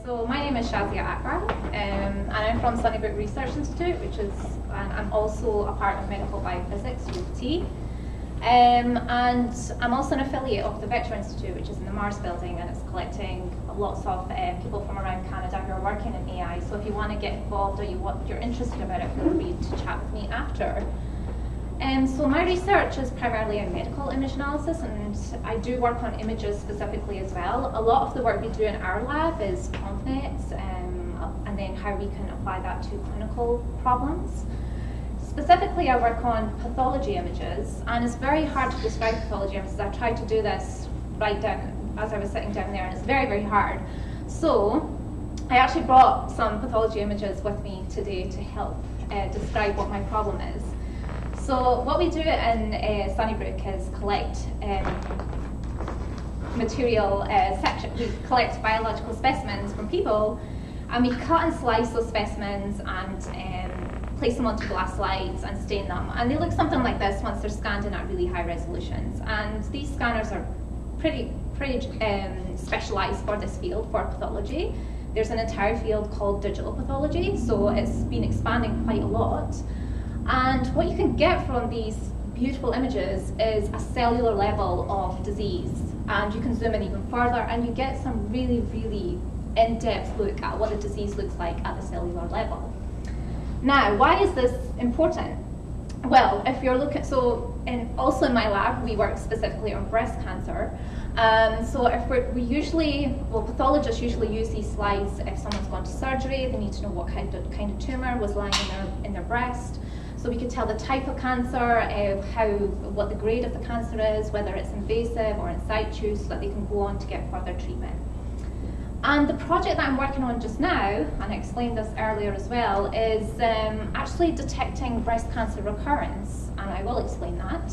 So my name is Shazia Akbar, and I'm from Sunnybrook Research Institute, and I'm also a part of Medical Biophysics, UT. And I'm also an affiliate of the Vector Institute, which is in the Mars building, and it's collecting lots of people from around Canada who are working in AI. So if you want to get involved or you're interested about it, feel free to chat with me after. So my research is primarily in medical image analysis, and I do work on images specifically as well. A lot of the work we do in our lab is ConvNet, and then how we can apply that to clinical problems. Specifically, I work on pathology images, and it's very hard to describe pathology images. I tried to do this right down as I was sitting down there, and it's very, very hard. So I actually brought some pathology images with me today to help describe what my problem is. So what we do in Sunnybrook is collect material section. We collect biological specimens from people, and we cut and slice those specimens and place them onto glass slides and stain them. And they look something like this once they're scanned in at really high resolutions. And these scanners are pretty specialized for this field, for pathology. There's an entire field called digital pathology, so it's been expanding quite a lot. And what you can get from these beautiful images is a cellular level of disease. And you can zoom in even further, and you get some really, really in-depth look at what the disease looks like at the cellular level. Now, why is this important? Well, if you're looking, also in my lab, we work specifically on breast cancer. So if pathologists usually use these slides if someone's gone to surgery. They need to know what kind of tumor was lying in their breast. So we could tell the type of cancer, what the grade of the cancer is, whether it's invasive or in situ, so that they can go on to get further treatment. And the project that I'm working on just now, and I explained this earlier as well, is actually detecting breast cancer recurrence, and I will explain that.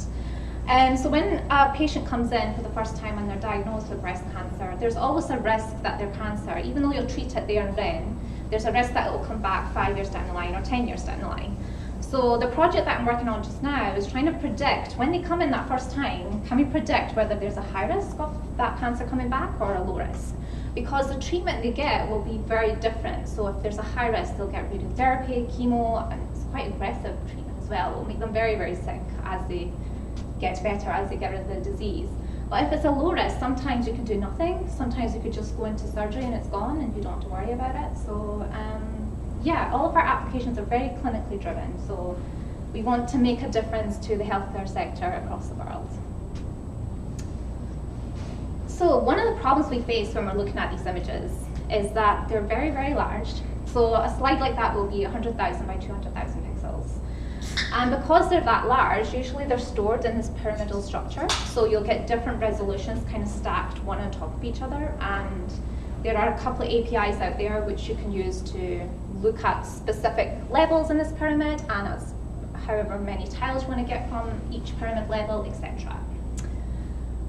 So when a patient comes in for the first time and they're diagnosed with breast cancer, there's always a risk that their cancer, even though you'll treat it there and then, there's a risk that it will come back 5 years down the line or 10 years down the line. So the project that I'm working on just now is trying to predict, when they come in that first time, can we predict whether there's a high risk of that cancer coming back or a low risk? Because the treatment they get will be very different. So if there's a high risk, they'll get radiotherapy, chemo, and it's quite aggressive treatment as well. It will make them very, very sick as they get better, as they get rid of the disease. But if it's a low risk, sometimes you can do nothing. Sometimes you could just go into surgery and it's gone and you don't have to worry about it. So yeah, all of our applications are very clinically driven. So we want to make a difference to the healthcare sector across the world. So one of the problems we face when we're looking at these images is that they're very, very large. So a slide like that will be 100,000 by 200,000 pixels. And because they're that large, usually they're stored in this pyramidal structure. So you'll get different resolutions kind of stacked one on top of each other. And there are a couple of APIs out there which you can use to look at specific levels in this pyramid, and as however many tiles you want to get from each pyramid level, etc.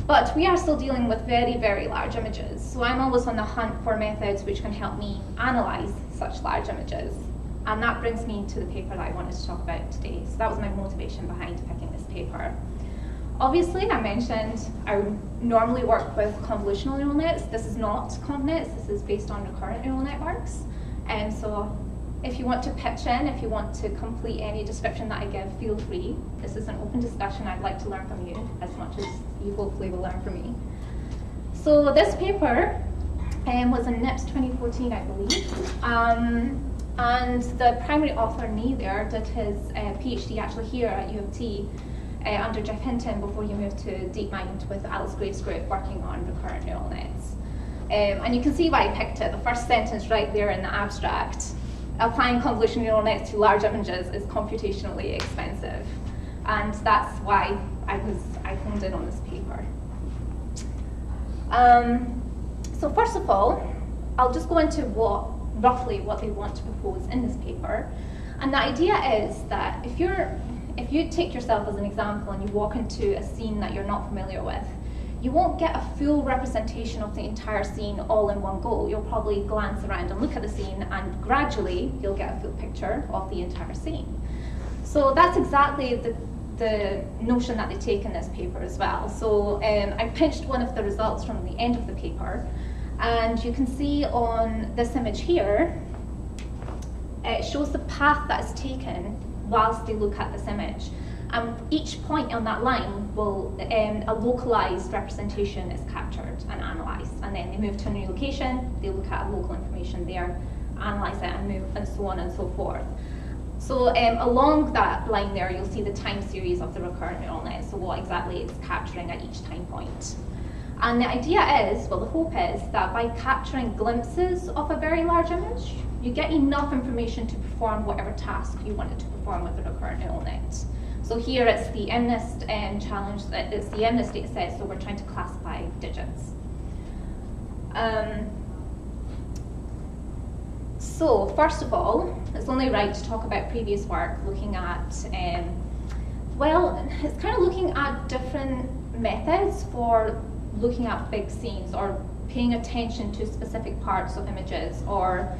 But we are still dealing with very, very large images. So I'm always on the hunt for methods which can help me analyze such large images. And that brings me to the paper that I wanted to talk about today. So that was my motivation behind picking this paper. Obviously, I mentioned I normally work with convolutional neural nets. This is not ConvNets, this is based on recurrent neural networks. And so if you want to pitch in, if you want to complete any description that I give, feel free. This is an open discussion. I'd like to learn from you as much as you hopefully will learn from me. So this paper was in NIPS 2014, I believe. And the primary author, me there, did his PhD actually here at U of T under Jeff Hinton before he moved to DeepMind with Alice Graves' group working on recurrent neural nets. And you can see why I picked it. The first sentence right there in the abstract. Applying convolutional neural nets to large images is computationally expensive. And that's why I honed in on this paper. So first of all, I'll just go into roughly what they want to propose in this paper. And the idea is that if you take yourself as an example and you walk into a scene that you're not familiar with, you won't get a full representation of the entire scene all in one go. You'll probably glance around and look at the scene, and gradually you'll get a full picture of the entire scene. So that's exactly the notion that they take in this paper as well. So I pinched one of the results from the end of the paper, And you can see on this image here, it shows the path that is taken whilst they look at this image. Each point on that line will, a localized representation is captured and analysed, and then they move to a new location, they look at local information there, analyse it and move, and so on and so forth. So along that line there, you'll see the time series of the recurrent neural net, so what exactly it's capturing at each time point. And the idea is, well, the hope is that by capturing glimpses of a very large image, you get enough information to perform whatever task you wanted to perform with the recurrent neural net. So here it's the MNIST challenge, it's the MNIST data set, so we're trying to classify digits. So first of all, it's only right to talk about previous work looking at, well, it's kind of looking at different methods for looking at big scenes or paying attention to specific parts of images or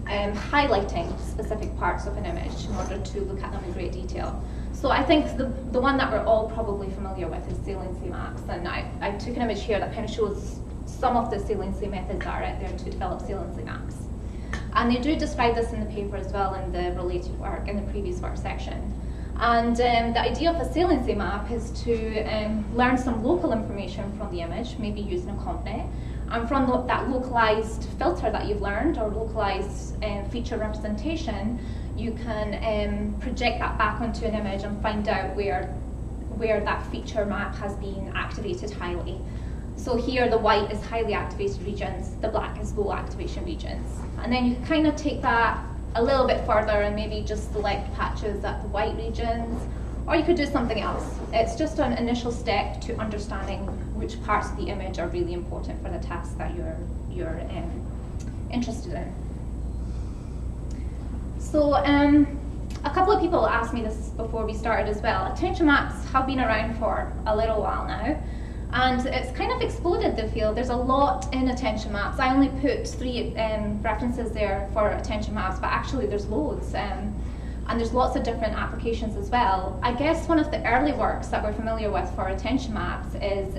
highlighting specific parts of an image in order to look at them in great detail. So I think the one that we're all probably familiar with is saliency maps, and I took an image here that kind of shows some of the saliency methods that are out there to develop saliency maps. And they do describe this in the paper as well in the related work, in the previous work section. And the idea of a saliency map is to learn some local information from the image, maybe using a CompNet, and from that localized filter that you've learned, or localized feature representation, you can project that back onto an image and find out where that feature map has been activated highly. So here the white is highly activated regions, the black is low activation regions. And then you can kind of take that a little bit further and maybe just select patches at the white regions, or you could do something else. It's just an initial step to understanding which parts of the image are really important for the task that you're interested in. So a couple of people asked me this before we started as well. Attention maps have been around for a little while now, and it's kind of exploded the field. There's a lot in attention maps. I only put 3 references there for attention maps, but actually there's loads. And there's lots of different applications as well. I guess one of the early works that we're familiar with for attention maps is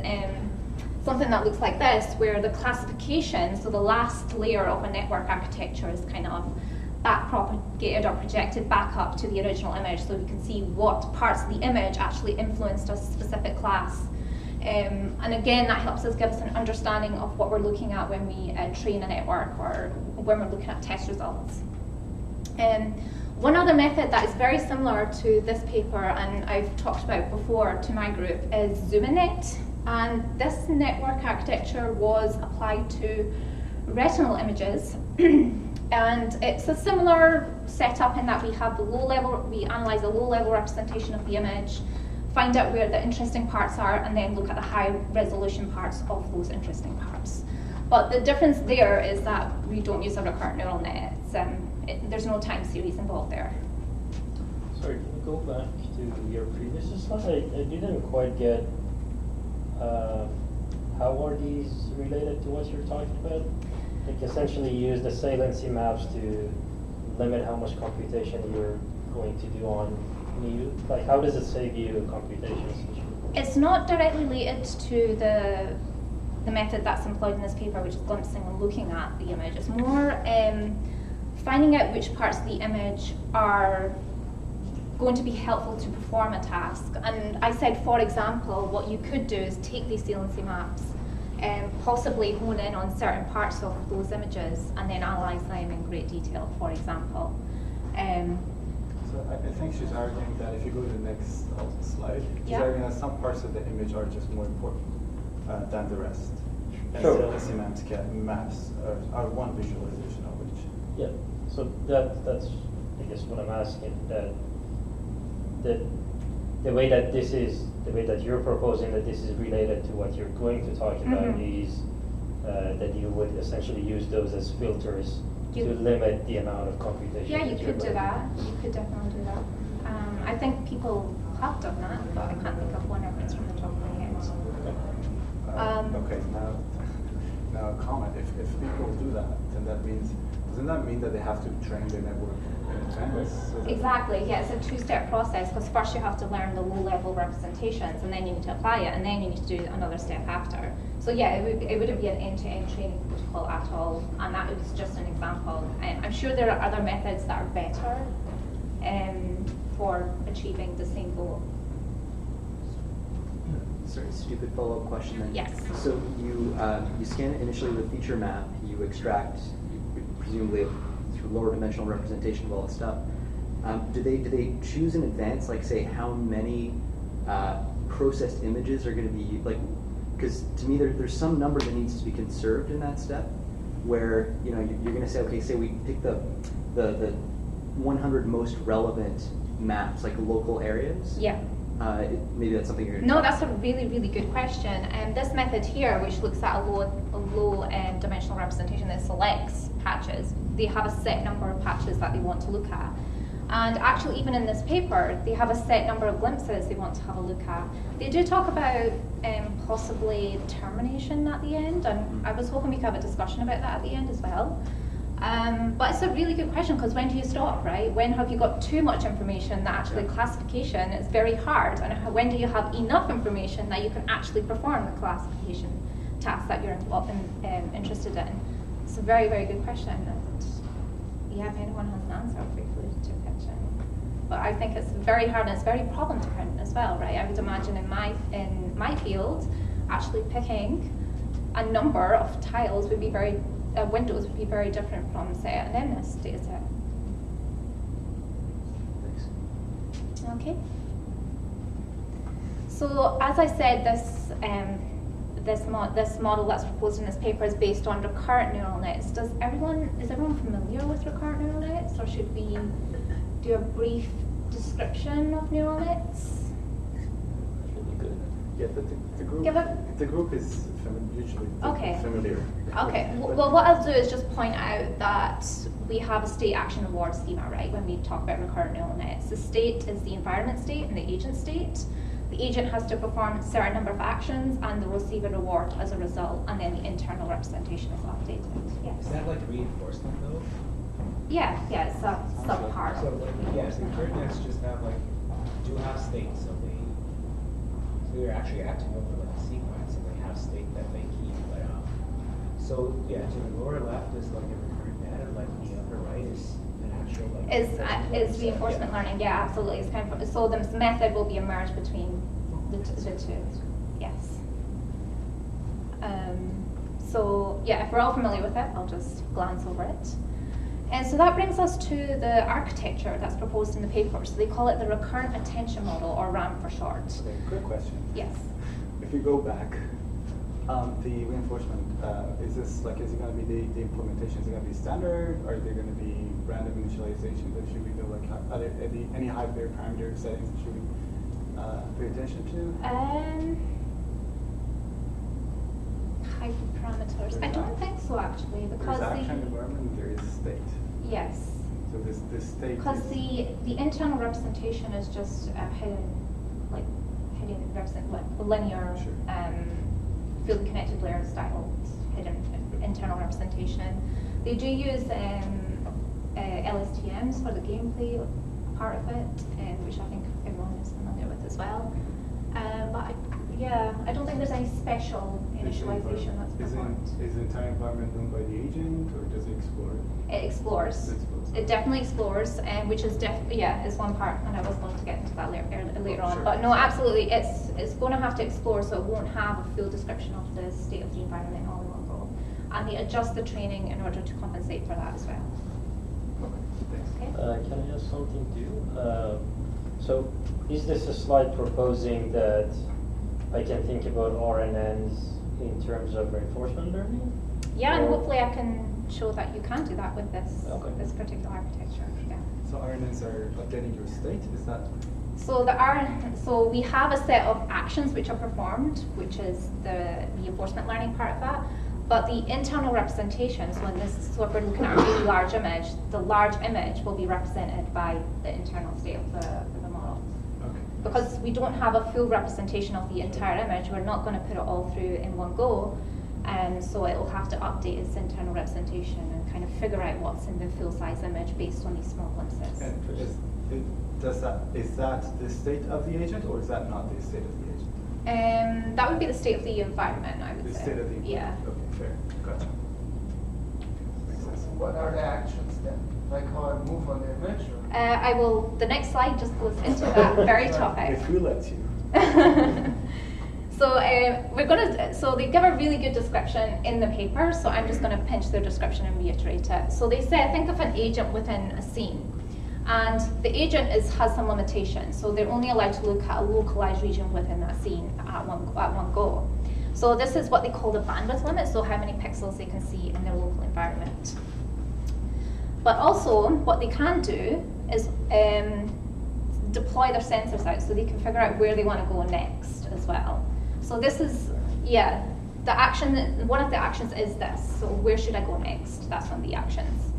something that looks like this, where the classification, so the last layer of a network architecture, is kind of back propagated or projected back up to the original image, so we can see what parts of the image actually influenced a specific class. And again, that helps us give us an understanding of what we're looking at when we train a network or when we're looking at test results. One other method that is very similar to this paper, and I've talked about before to my group, is ZoomaNet. And this network architecture was applied to retinal images. And it's a similar setup in that we have the low level, we analyze a low level representation of the image, find out where the interesting parts are, and then look at the high resolution parts of those interesting parts. But the difference there is that we don't use a recurrent neural net. There's no time series involved there. Sorry, can you go back to your previous slide? I didn't quite get how are these related to what you're talking about? Like essentially you use the saliency maps to limit how much computation you're going to do on new. Like how does it save you computation essentially? It's not directly related to the method that's employed in this paper, which is glimpsing and looking at the image. It's more finding out which parts of the image are going to be helpful to perform a task. And I said, for example, what you could do is take these saliency maps and possibly hone in on certain parts of those images and then analyze them in great detail, for example. So I think she's arguing that if you go to the next slide, she's arguing that some parts of the image are just more important than the rest. And Sure. Saliency maps are one visualization of which. Yeah, so that's I guess what I'm asking, that the way that you're proposing that this is related to what you're going to talk about is that you would essentially use those as filters to limit the amount of computation. Yeah, you could do that. You could definitely do that. I think people have done that, but I can't think of one reference from the top of my head. Okay, now now comment. If people do that, then doesn't that mean that they have to train their network in advance? Exactly, yeah, it's a two-step process, because first you have to learn the low-level representations, and then you need to apply it, and then you need to do another step after. So yeah, it wouldn't be an end-to-end training protocol at all, and that was just an example. I'm sure there are other methods that are better for achieving the same goal. Sorry, stupid follow-up question then. Yes. So you scan it initially with feature map, you extract, presumably through lower dimensional representation of all the stuff. Do they choose in advance, like say how many processed images are going to be, like, because to me there's some number that needs to be conserved in that step, where you're going to say, okay, say we pick the 100 most relevant maps, like local areas. Yeah. Maybe that's something you're going to No, that's a really, really good question. This method here, which looks at a low dimensional representation that selects patches, they have a set number of patches that they want to look at. And actually, even in this paper, they have a set number of glimpses they want to have a look at. They do talk about possibly termination at the end, and I was hoping we could have a discussion about that at the end as well. But it's a really good question, because when do you stop, right? When have you got too much information that actually classification is very hard, and when do you have enough information that you can actually perform the classification task that you're interested in? It's a very, very good question. And yeah, if anyone has an answer, feel free to pitch in. But I think it's very hard, and it's very problem dependent as well, right? I would imagine in my field, actually picking a number of tiles would be windows would be very different from, say, an MNIST data set. Thanks. Okay. So as I said, this model that's proposed in this paper is based on recurrent neural nets. Is everyone familiar with recurrent neural nets, or should we do a brief description of neural nets? Yeah, but the group is usually familiar. Okay. Well, what I'll do is just point out that we have a state action reward schema, right? When we talk about recurrent neural nets, the state is the environment state and the agent state. The agent has to perform a certain number of actions, and they'll receive a reward as a result, and then the internal representation is updated. Yes. Is that like reinforcement though? Yeah, it's a subpart. So yes, recurrent nets just have do have states, so they're actually acting over like a sequence, and they have state that they keep. But so yeah, to the lower left is like a recurrent net, and like the upper right is an actual like. Is reinforcement learning? Yeah, absolutely. It's kind of so the method will be a merge between the two. Yes. So yeah, if we're all familiar with it, I'll just glance over it. And so that brings us to the architecture that's proposed in the paper. So they call it the recurrent attention model, or RAM for short. Okay, quick question. Yes. If you go back, the reinforcement, is it going to be the implementation? Is it going to be standard? Are there going to be random initialization that should we do? Like, are there any higher parameter settings that should we pay attention to? Hyperparameters. I don't think so, actually, because there's action environment, there is state. Yes. So this state. Because the internal representation is just a hidden linear field connected layer style hidden internal representation. They do use LSTMs for the gameplay part of it, which I think everyone is familiar with as well. But I don't think there's any special initialization that's performed. Is the entire environment done by the agent, or does it explore? It explores. It definitely explores, which is is one part, and I was going to get into that later on. Sure. But no, absolutely, it's going to have to explore, so it won't have a full description of the state of the environment all in one go. And they adjust the training in order to compensate for that as well. Okay. Can I ask something too? So is this a slide proposing that I can think about RNNs in terms of reinforcement learning? Yeah, and hopefully I can show that you can do that with this particular architecture. Yeah. So RNNs are updating your state, is that? So so we have a set of actions which are performed, which is the reinforcement learning part of that. But the internal representation, so if we're looking at a really large image, the large image will be represented by the internal state of the model. Okay. Because we don't have a full representation of the entire image, we're not going to put it all through in one go. So it will have to update its internal representation and kind of figure out what's in the full-size image based on these small glimpses. And is that the state of the agent, or is that not the state of the agent? That would be the state of the environment, I would The say. state of the environment. Yeah. Okay, fair. Gotcha. Makes sense. What are the actions then? Like how I move on the image? Or? The next slide just goes into that very topic. If we let you. So so they give a really good description in the paper, so I'm just going to pinch their description and reiterate it. So they say, think of an agent within a scene. And the agent has some limitations, so they're only allowed to look at a localized region within that scene at one go. So this is what they call the bandwidth limit, so how many pixels they can see in their local environment. But also, what they can do is deploy their sensors out, so they can figure out where they want to go next as well. So this is, the action, one of the actions is this, so where should I go next? That's one of the actions.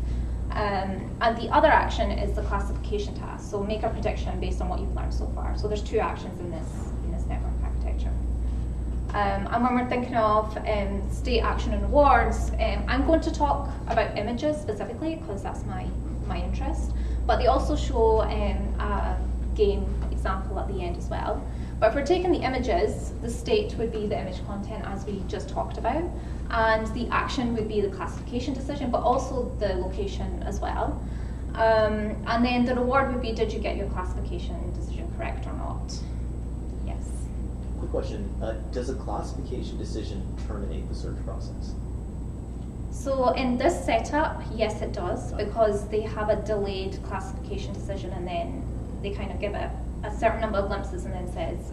And the other action is the classification task. So make a prediction based on what you've learned so far. So there's two actions in this network architecture. And when we're thinking of state, action, and rewards, I'm going to talk about images specifically because that's my interest. But they also show a game example at the end as well. But if we're taking the images, the state would be the image content as we just talked about. And the action would be the classification decision, but also the location as well. And then the reward would be, did you get your classification decision correct or not? Yes. Quick question, does a classification decision terminate the search process? So in this setup, yes it does, because they have a delayed classification decision and then they kind of give it a certain number of glimpses and then says,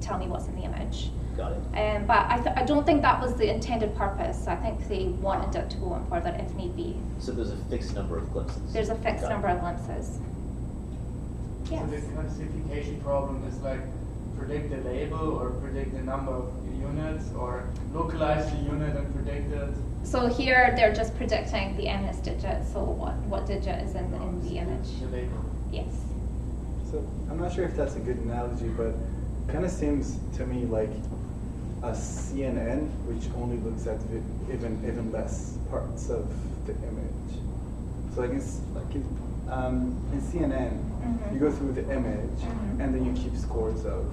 tell me what's in the image. Got it. But I don't think that was the intended purpose. I think they wanted it to go on further if need be. So there's a fixed number of glimpses? There's a fixed Got it. number of glimpses. Yes. So this classification problem is like predict the label or predict the number of units or localize the unit and predict it. So here they're just predicting the MNIST digit, so what digit is in the image. The label. Yes. So I'm not sure if that's a good analogy, but it kind of seems to me like a CNN which only looks at even less parts of the image. So like in CNN, you go through the image and then you keep scores of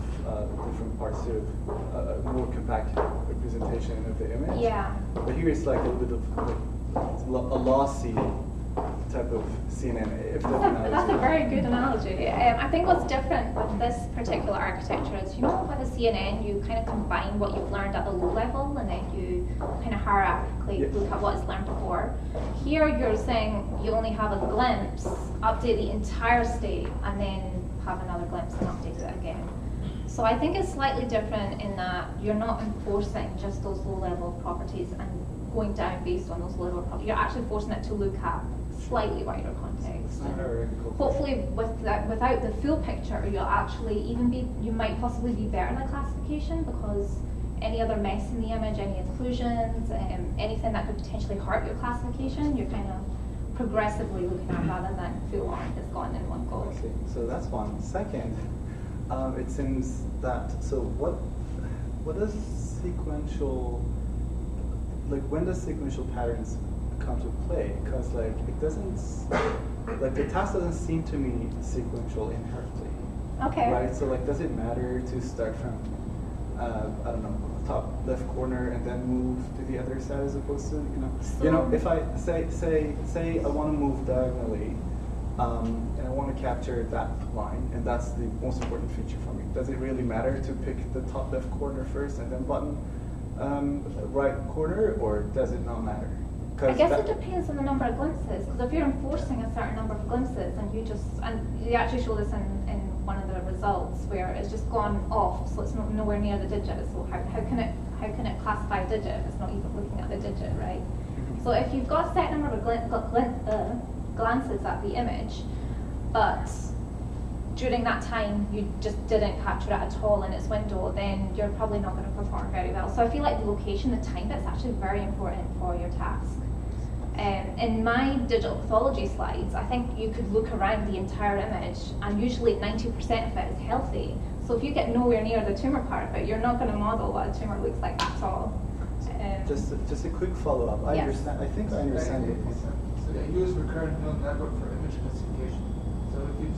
different parts of a more compact representation of the image. Yeah. But here it's like a little bit of a lossy type of CNN, if that analogy. That's a very good analogy. I think what's different with this particular architecture is, with a CNN, you kind of combine what you've learned at the low level and then you kind of hierarchically look at what is learned before. Here you're saying you only have a glimpse, update the entire state, and then have another glimpse and update it again. So I think it's slightly different in that you're not enforcing just those low-level properties and going down based on those low-level properties. You're actually forcing it to look at slightly wider context. Hopefully, without the full picture, you'll actually you might possibly be better in the classification because any other mess in the image, any inclusions, anything that could potentially hurt your classification, you're kind of progressively looking at rather than full on it's gone in one go. I see. So that's one. Second, it seems that what does sequential, like when does sequential patterns come to play? Because like it doesn't, like the task doesn't seem to me sequential inherently. Okay. Right. So like, does it matter to start from I don't know, top left corner and then move to the other side as opposed to if I say I want to move diagonally and I want to capture that line and that's the most important feature for me. Does it really matter to pick the top left corner first and then button right corner, or does it not matter? I guess it depends on the number of glimpses, because if you're enforcing a certain number of glimpses and you actually show this in one of the results where it's just gone off, so it's nowhere near the digit, so how can it classify a digit if it's not even looking at the digit, right? So if you've got a set number of glances at the image, but during that time you just didn't capture it at all in its window, then you're probably not going to perform very well. So I feel like the location, the time bit's actually very important for your task. In my digital pathology slides, I think you could look around the entire image and usually 90% of it is healthy. So if you get nowhere near the tumor part of it, you're not going to model what a tumor looks like at all. Just a quick follow-up. I Yes. understand. I think I understand your point. So they use recurrent neural network for image classification. So if you,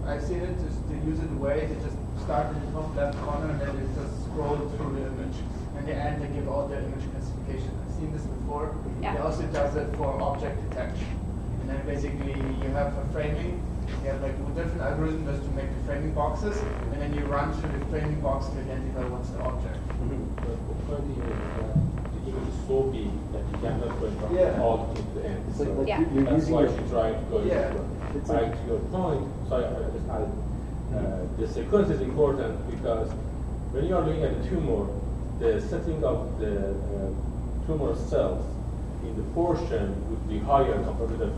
I've seen it, they use it in a way, they just start in the top left corner and then they just scroll through the image. And at the end they give all the image classification. I've seen this before. Yeah. They also does it for object detection. And then basically you have a framing. You have like different algorithms to make the framing boxes, and then you run through the framing box to identify what's the object. The image is so big that you cannot go from Yeah. all to the end. It's like, So like Yeah. you're that's using why your, you try to go Yeah. It's back like- to your point. Sorry, I just added. The sequence is important because when you are looking at the tumor, the setting of the tumor cells in the portion would be higher compared to the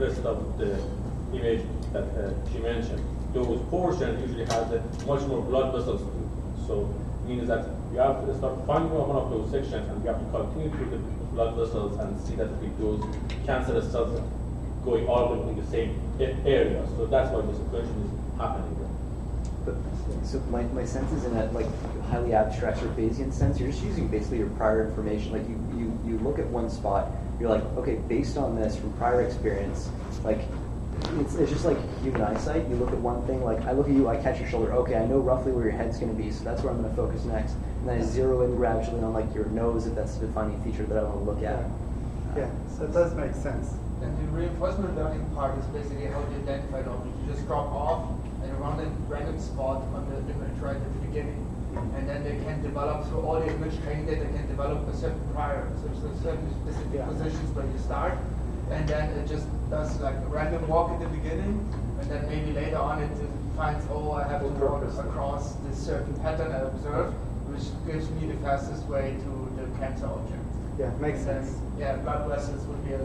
rest of the image that she mentioned. Those portions usually have much more blood vessels too. So it means that you have to start finding one of those sections and you have to continue through the blood vessels and see that with those cancerous cells going all in the same area. So that's why the sequential is happening there. but, so my sense is in that like highly abstract or Bayesian sense, you're just using basically your prior information. Like you look at one spot, you're like, okay, based on this from prior experience, like it's just like human eyesight. You look at one thing, like I look at you, I catch your shoulder. Okay, I know roughly where your head's going to be, so that's where I'm going to focus next. And then I zero in gradually on like your nose if that's the defining feature that I want to look at. Yeah, so it does make sense. And the reinforcement learning part is basically how to identify the object. You just drop off and run a random spot on the image right at the beginning. And then they can develop, through all the image training data, they can develop a certain prior, so certain specific positions where you start. And then it just does like a random walk at the beginning, and then maybe later on it finds, oh, I have to walk across this certain pattern I observed, which gives me the fastest way to the cancer object. Yeah, makes And then, sense. yeah, blood vessels would be a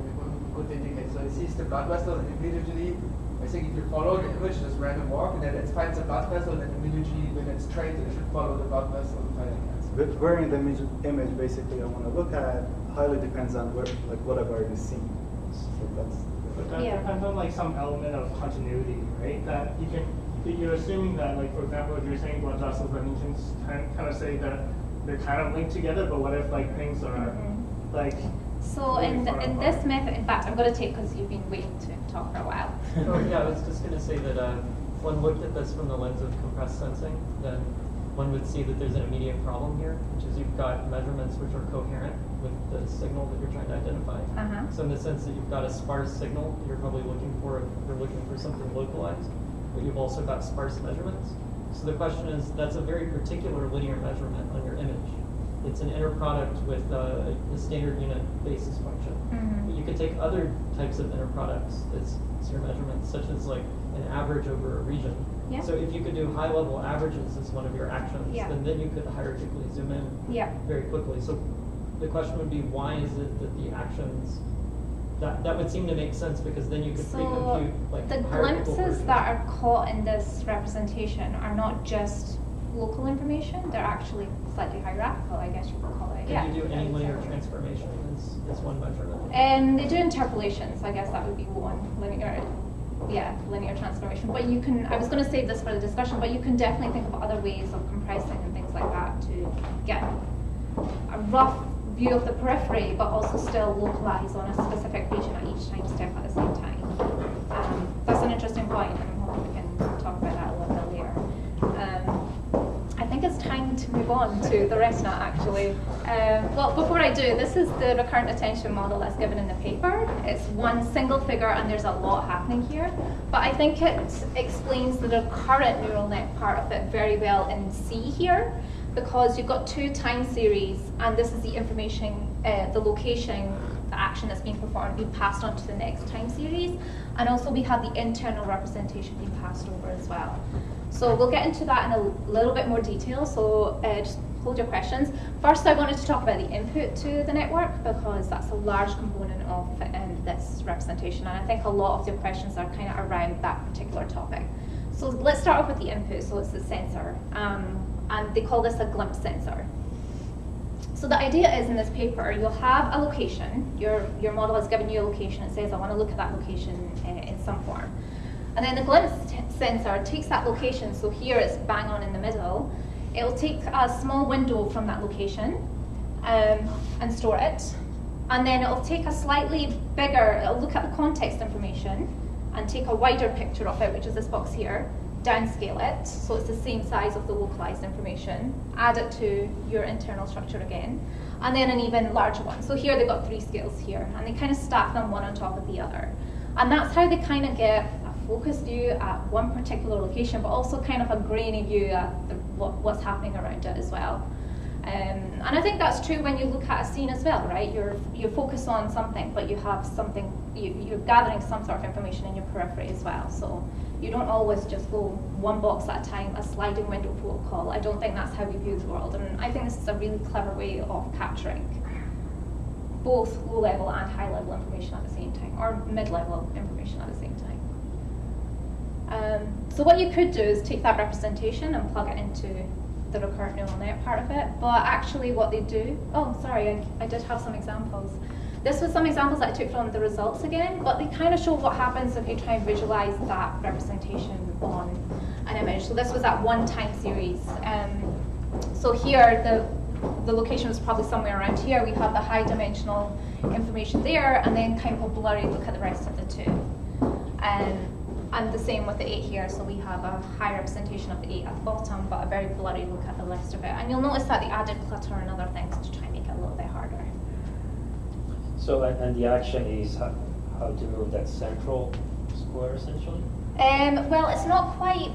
good indicator. So it sees the blood vessel and immediately, I think if you follow the image, just random walk, and then it finds a blood vessel, and then immediately when it's trained, it should follow the blood vessel and find the cancer. But where in the image basically I want to look at highly depends on where, like what I've already seen. So that's. But that Yeah. depends on like some element of continuity, right? That you're assuming that, like for example, if you're saying blood vessels, then you can kind of say that they're kind of linked together. But what if like things are like? So really in far in apart? this method, in fact, I'm going to take because you've been waiting to talk for a while. Oh, yeah, I was just going to say that one looked at this from the lens of compressed sensing, then one would see that there's an immediate problem here, which is you've got measurements which are coherent with the signal that you're trying to identify. Uh-huh. So in the sense that you've got a sparse signal, you're probably looking for, you're looking for something localized, but you've also got sparse measurements. So the question is, that's a very particular linear measurement on your image. It's an inner product with a standard unit basis function. But you could take other types of inner products as your measurements, such as like an average over a region. Yeah. So if you could do high-level averages as one of your actions, Yeah. then you could hierarchically zoom in Yeah. very quickly. So the question would be, why is it that the actions, that would seem to make sense, because then you could So pre-compute like the hierarchical glimpses versions. that are caught in this representation are not just local information, they're actually slightly hierarchical, I guess you could call it. Could Yeah. you do any linear transformation as one measurement? They do interpolations, I guess that would be one linear transformation. But you can, I was going to save this for the discussion, but you can definitely think of other ways of compressing and things like that to get a rough view of the periphery, but also still localize on a specific region at each time step at the same time. That's an interesting point, and I'm hoping we can talk about that a little bit later. I think it's time to move on to the rest now, actually. Well, before I do, this is the recurrent attention model that's given in the paper. It's one single figure, and there's a lot happening here. But I think it explains the recurrent neural net part of it very well in C here, because you've got two time series, and this is the information, the location, the action that's being performed being passed on to the next time series. And also we have the internal representation being passed over as well. So we'll get into that in a little bit more detail, so just hold your questions. First, I wanted to talk about the input to the network, because that's a large component of this representation, and I think a lot of your questions are kind of around that particular topic. So let's start off with the input, so it's the sensor, and they call this a glimpse sensor. So the idea is, in this paper, you'll have a location, your model has given you a location, it says I want to look at that location in some form. And then the glimpse sensor takes that location, so here it's bang on in the middle. It'll take a small window from that location, and store it. And then it'll take a slightly bigger, it'll look at the context information and take a wider picture of it, which is this box here, downscale it, so it's the same size of the localized information, add it to your internal structure again, and then an even larger one. So here they've got 3 scales here, and they kind of stack them one on top of the other. And that's how they kind of get a focused view at one particular location, but also kind of a grainy view at what's happening around it as well. And I think that's true when you look at a scene as well, right? You focus on something, but you have something, you're gathering some sort of information in your periphery as well. So you don't always just go one box at a time, a sliding window protocol. I don't think that's how we view the world. And I think this is a really clever way of capturing both low-level and high-level information at the same time, or mid-level information at the same time. So what you could do is take that representation and plug it into the recurrent neural net part of it, but actually what they do, oh sorry, I did have some examples. This was some examples that I took from the results again, but they kind of show what happens if you try and visualize that representation on an image. So this was at one time series. So here, the location was probably somewhere around here. We have the high dimensional information there, and then kind of a blurry look at the rest of the 2. And the same with the 8 here, so we have a high representation of the 8 at the bottom, but a very blurry look at the rest of it. And you'll notice that they added clutter and other things to try and make it a little bit harder. So, and the action is how to move that central square, essentially? Well, it's not quite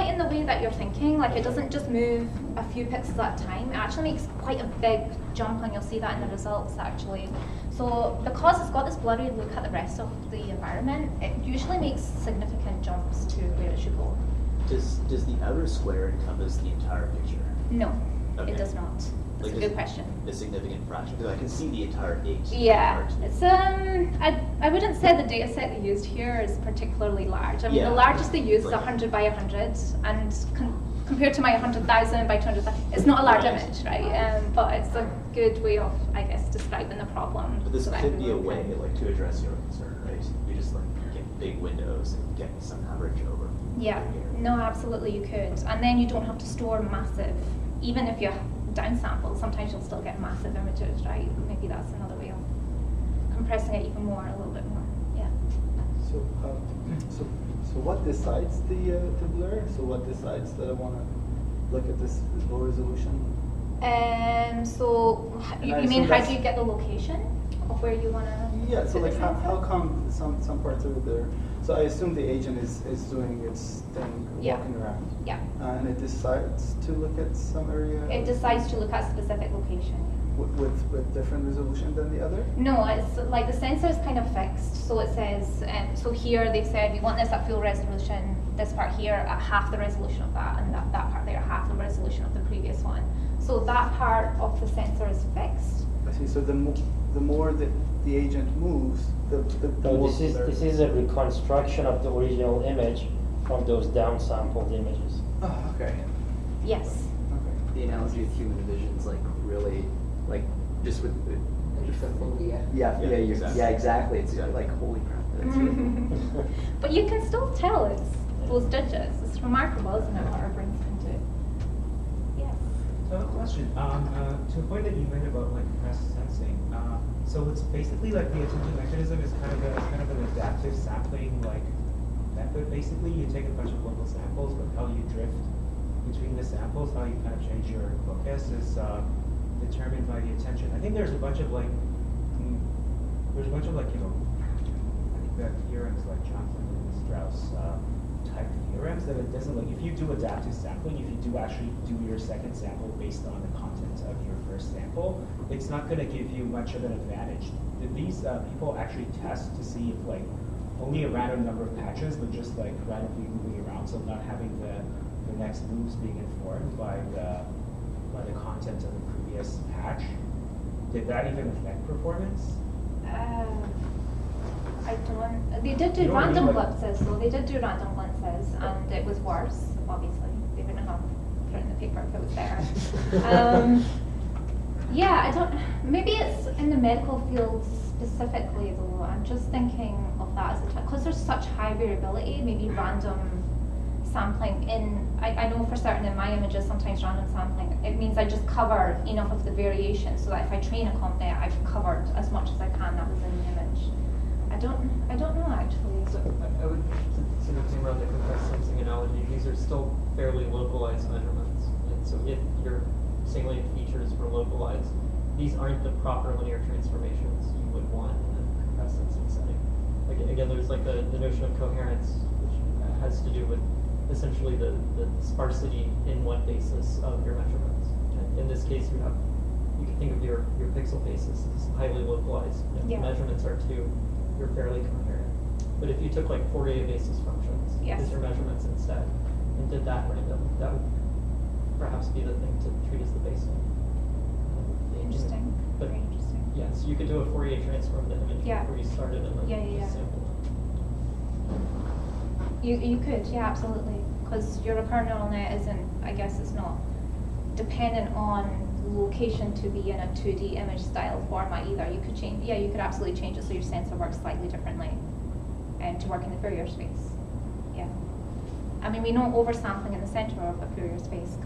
in the way that you're thinking. Like, it doesn't just move a few pixels at a time. It actually makes quite a big jump, and you'll see that in the results, actually. So because it's got this blurry look at the rest of the environment, it usually makes significant jumps to where it should go. Does the outer square encompass the entire picture? No, Okay. it does not. That's a good question. A significant fraction, because I can see the entire 8. Yeah, it's I wouldn't say the data set they used here is particularly large. I mean, Yeah. the largest they used is 100 by 100, and compared to my 100,000 by 200,000, it's not a large Right. image, right? But it's a good way of, I guess, describing the problem. But this so that could be a everyone way, can- like, to address your concern, right? You just like get big windows and get some coverage over. Yeah, no, absolutely you could. And then you don't have to store massive, even if you downsample, sometimes you'll still get massive images, right? Maybe that's another way of compressing it even more, a little bit more, yeah. So, so what decides the blur? So what decides that I want to look at this low resolution? So And you I mean assume how that's- do you get the location of where you want to? Yeah, so like how come some parts are there? So I assume the agent is doing its thing, Yeah. walking around. Yeah. And it decides to look at some area? It decides to look at a specific location. With different resolution than the other? No, it's like the sensor is kind of fixed. So it says, so here they've said we want this at full resolution, this part here at half the resolution of that, and that part there at half the resolution of the previous one. So that part of the sensor is fixed. I see. So the more that the agent moves, the No, more. this is a reconstruction of the original image from those downsampled images. Oh, okay. Yes. Okay. The analogy of human vision is like really, like just with. Yeah, exactly. It's like holy crap. That's it. But you can still tell it's those digits. It's remarkable, isn't it, what our brains can do? Yes. So I have a question. To a point that you made about like press sensing. So it's basically like the attention mechanism is kind of an adaptive sampling like method. Basically, you take a bunch of local samples, but how you drift between the samples, how you kind of change your focus is determined by the attention. I think there's a bunch of like I think the theorems like Johnson and Strauss type theorems that it doesn't like if you do adaptive sampling, if you do actually do your second sample based on the content of your first sample, it's not going to give you much of an advantage. These people actually test to see if like only a random number of patches, but just like randomly moving around, so not having the next moves being informed by the content of the previous patch. Did that even affect performance? I don't. They did do You know what I random mean, like- glimpses, so they did do random glimpses, and it was worse. Obviously, they wouldn't have put it in the paper if it was there. Yeah, I don't. Maybe it's in the medical field specifically, though. I'm just thinking of that as a because there's such high variability. Maybe random sampling in, I know for certain in my images, sometimes random sampling, it means I just cover enough of the variation so that if I train a ConvNet, I've covered as much as I can that was in the image. I don't know actually. So I would sort of think around the compressed sensing analogy. These are still fairly localized measurements. And so if your salient features were localized, these aren't the proper linear transformations you would want in a compressed sensing setting. Like, again, there's like the notion of coherence, which has to do with essentially the sparsity in one basis of your measurements. And in this case, you can think of your pixel basis as highly localized. And Yeah. the measurements are too, you're fairly coherent. But if you took like Fourier basis functions Yes. as your measurements instead, and did that random, that would perhaps be the thing to treat as the baseline. Interesting. But Very interesting. yes, you could do a Fourier transform to image Yeah. before you started and then Yeah. just sample it. You could, yeah, absolutely. Because your recurrent neural net isn't, I guess it's not dependent on location to be in a 2D image style format either. You could change, yeah, you could absolutely change it so your sensor works slightly differently and to work in the Fourier space. Yeah. I mean, we know oversampling in the center of a Fourier space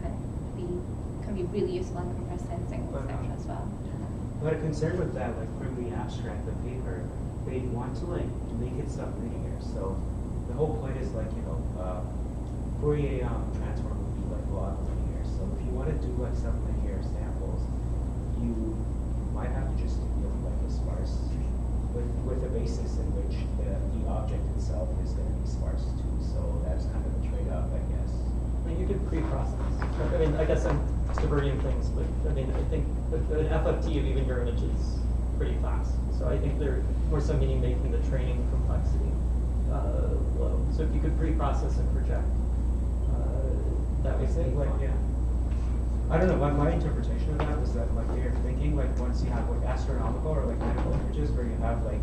can be really useful in compressed sensing, But, etc. as well. But a concern with that, like from the abstract, the paper, they want to like make it sublinear. So the whole point is like, Fourier transform would be like log linear. So if you want to do like sublinear samples, you might have to just deal with like a sparse, with a basis in which the object itself is going to be sparse too. So that's kind of a trade-off, I guess. I mean, you could pre-process. I mean, I guess I'm diverting things, but I mean, I think an FFT of even your image is pretty fast. So I think they're more so meaning making the training complexity low. So if you could pre-process and project, that would be Like, yeah. I don't know, my interpretation of that was that like they're thinking like once you have like astronomical or like medical images where you have like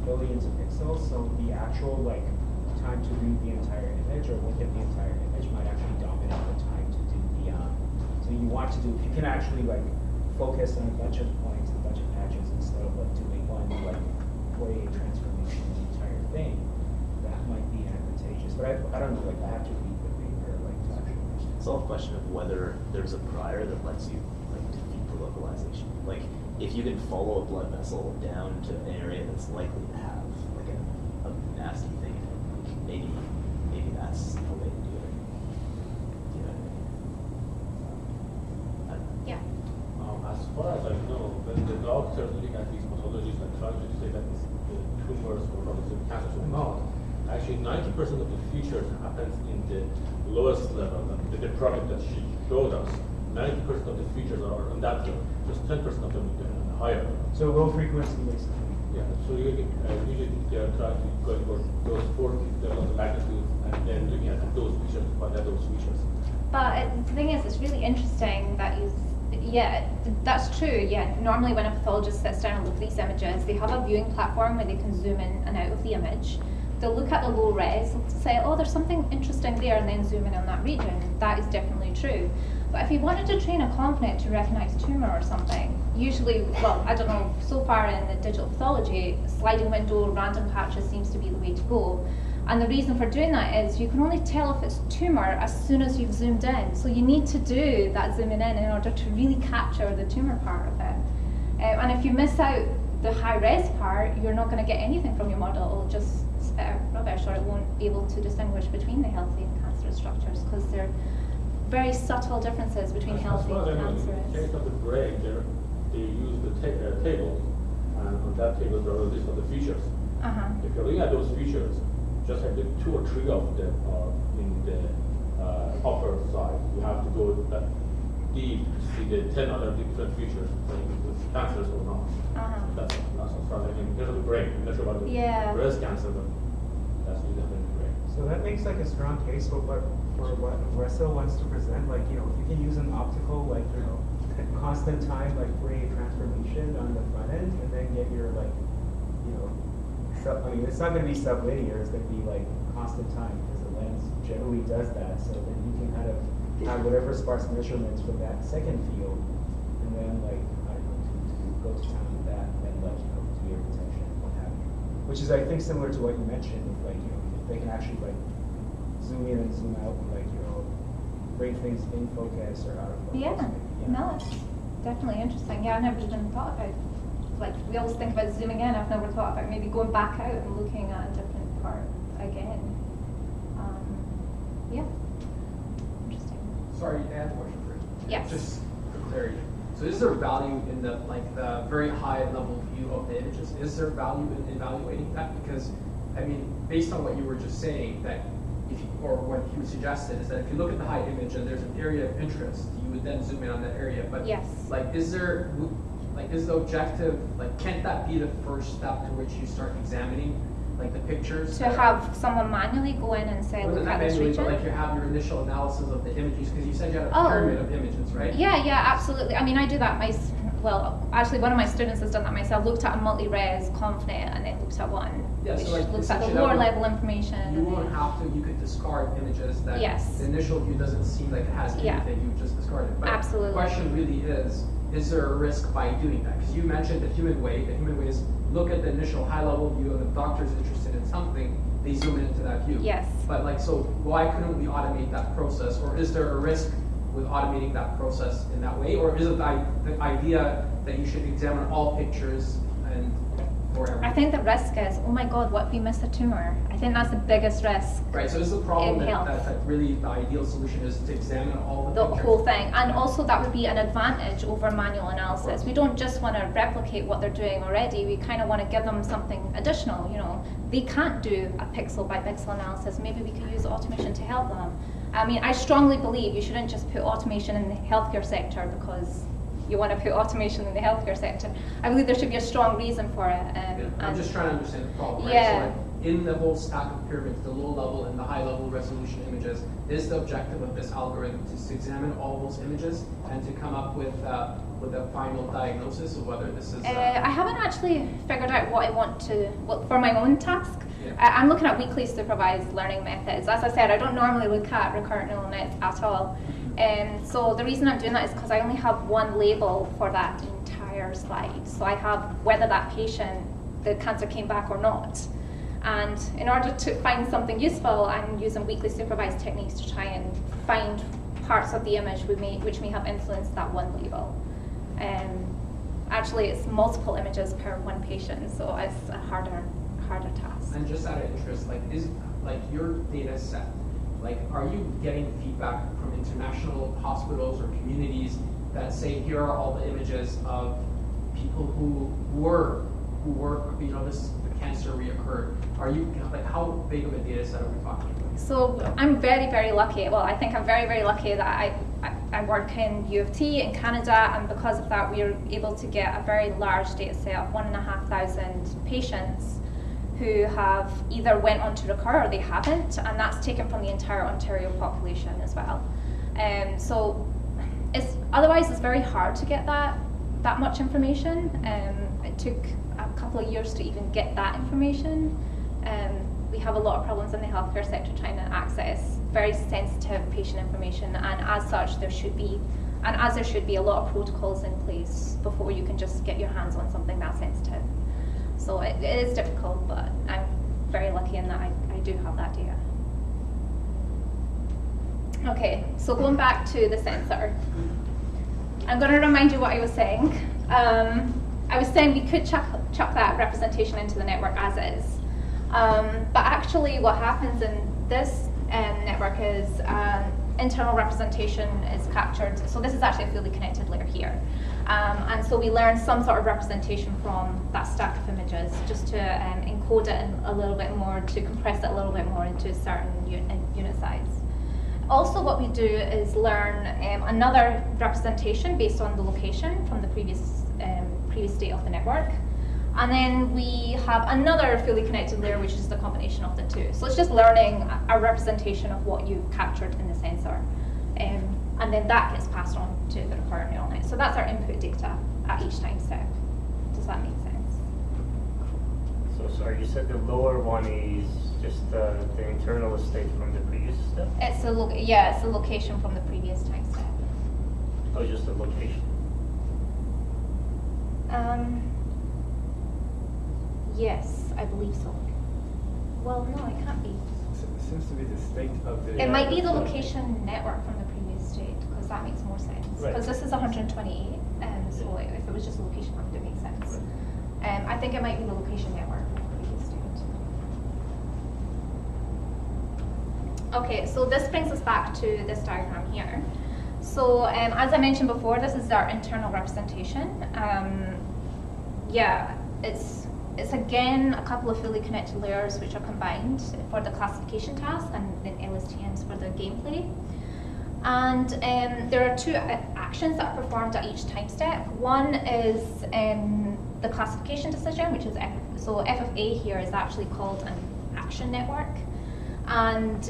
billions of pixels, so the actual like time to read the entire image or look at the entire image might actually dominate the time to do the so you want to do, if you can actually like focus on a bunch of points, a bunch of patches instead of like doing one like Fourier transformation of the entire thing, that might be advantageous. But I don't know, like I have to read the paper like to actually understand. It's all a question of whether there's a prior that lets you like defeat the localization. Like if you can follow a blood vessel down to an area that's likely to have like a nasty thing in it, maybe that's the way to do it. You know what I mean? Yeah. As far as I know, when the doctors looking at these pathologies and trying to say that it's tumors or probably cancers or not, actually 90% of the features happens in the lowest level, the product that she showed us. 90% of the features are on that level, just 10% of them on the higher level. So low frequency basically. Yeah, so usually they are trying to go for those 4 levels of magnitude and then looking at those features to find out those features. But the thing is, it's really interesting that yeah, that's true. Yeah, normally when a pathologist sits down and looks at these images, they have a viewing platform where they can zoom in and out of the image. They'll look at the low res, they'll say, oh, there's something interesting there, and then zoom in on that region. That is definitely true. But if you wanted to train a ConvNet to recognize tumor or something, usually, well, I don't know, so far in the digital pathology, sliding window, random patches seems to be the way to go. And the reason for doing that is you can only tell if it's tumor as soon as you've zoomed in. So you need to do that zooming in order to really capture the tumor part of it. And if you miss out the high res part, you're not going to get anything from your model. It'll just spit rubbish, or it won't be able to distinguish between the healthy and cancerous structures because they're very subtle differences between healthy and cancerous. In the case of the brain, they use the table, and on that table there are a list of the features. If you're looking at those features, just like the 2 or 3 of them are in the upper side. You have to go that deep to see the 10 other different features, like it's cancers or not. That's as far as I can. There's the brain. I'm not sure about the breast cancer, but that's really the brain. So that makes like a strong case for what Russell wants to present. Like, if you can use an optical, like, constant time, like Fourier transformation on the front end, and then get your I mean, it's not going to be sublinear. It's going to be like constant time because the lens generally does that. So then you can kind of have whatever sparse measurements from that second field, and then like I don't know to go to town with that, and like do your detection and what have you. Which is I think similar to what you mentioned. With, like if they can actually like zoom in and zoom out, and like, you know, bring things in focus or out of focus. Yeah, maybe, no, it's definitely interesting. Yeah, I never even thought about, like, we always think about zooming in. I've never thought about maybe going back out and looking at a different part again. Yeah, interesting. Sorry, I have a question for you. Yes. Just for clarity. So is there value in the very high level view of the images? Is there value in evaluating that? Because, I mean, based on what you were just saying, that or what you suggested is that if you look at the high image and there's an area of interest, you would then zoom in on that area. But yes. Like, is the objective, like, can't that be the first step to which you start examining, like, the pictures? To have someone manually go in and say, look at this manually, region? but like you have your initial analysis of the images, because you said you had a pyramid of images, right? Yeah, absolutely. I mean, I do that well, actually one of my students has done that myself, looked at a multi-res ConvNet and then looked at one, which so like looks at the lower level information. You won't have to, you could discard images that the initial view doesn't seem like it has anything, you just discard it. But absolutely. The question really is there a risk by doing that? Because you mentioned the human way. The human way is look at the initial high level view, and if the doctor's interested in something, they zoom into that view. Yes. But like, so why couldn't we automate that process? Or is there a risk with automating that process in that way? Or is it the idea that you should examine all pictures and for everything? I think the risk is, oh my God, what if we miss a tumor? I think that's the biggest risk. Right, so this is the problem that really the ideal solution is to examine all the pictures. Whole thing. And also that would be an advantage over manual analysis. We don't just want to replicate what they're doing already, we kind of want to give them something additional, you know. They can't do a pixel by pixel analysis, maybe we could use automation to help them. I mean, I strongly believe you shouldn't just put automation in the healthcare sector because you want to put automation in the healthcare sector. I believe there should be a strong reason for it. I'm just trying to understand the problem, right? Yeah. So like, in the whole stack of pyramids, the low level and the high level resolution images, is the objective of this algorithm to examine all those images and to come up with a final diagnosis of whether this is... I haven't actually figured out what I want to, for my own task. Yeah. I'm looking at weakly supervised learning methods. As I said, I don't normally look at recurrent neural nets at all. So the reason I'm doing that is because I only have one label for that entire slide. So I have whether that patient, the cancer came back or not. And in order to find something useful, I'm using weakly supervised techniques to try and find parts of the image which may have influenced that one label. Actually, it's multiple images per one patient, so it's a harder task. And just out of interest, is your data set, are you getting feedback from international hospitals or communities that say, here are all the images of people who were, you know, the cancer reoccurred? Are you, how big of a data set are we talking about? So I'm very, very lucky. Well, I think I'm very, very lucky that I work in U of T in Canada, and because of that, we are able to get a very large data set of 1,500 patients who have either went on to recur or they haven't, and that's taken from the entire Ontario population as well. So otherwise it's very hard to get that much information. It took a couple of years to even get that information. We have a lot of problems in the healthcare sector trying to access very sensitive patient information, and as such there should be a lot of protocols in place before you can just get your hands on something that sensitive. So it is difficult, but I'm very lucky in that I do have that data. Okay, so going back to the sensor, I'm going to remind you what I was saying. I was saying we could chuck that representation into the network as is. But actually what happens in this network is internal representation is captured. So this is actually a fully connected layer here. And so we learn some sort of representation from that stack of images just to encode it a little bit more, to compress it a little bit more into a certain unit size. Also what we do is learn another representation based on the location from the previous state of the network. And then we have another fully connected layer, which is the combination of the two. So it's just learning a representation of what you've captured in the sensor. And then that gets passed on to the recurrent neural net. So that's our input data at each time step. Does that make sense? So sorry, you said the lower one is just the internal state from the previous step? It's a location from the previous time step. Oh, just the location? Yes, I believe so. Well, no, it can't be. seems to be the state of the. It might be the location network from the previous state, because that makes more sense. Right. Because this is 128, so if it was just a location, that would make sense. I think it might be the location network from the previous state. Okay, so this brings us back to this diagram here. So as I mentioned before, this is our internal representation. Yeah, it's again a couple of fully connected layers which are combined for the classification task and then LSTMs for the gameplay. And there are two actions that are performed at each time step. One is the classification decision, which is so f of A here is actually called an action network. And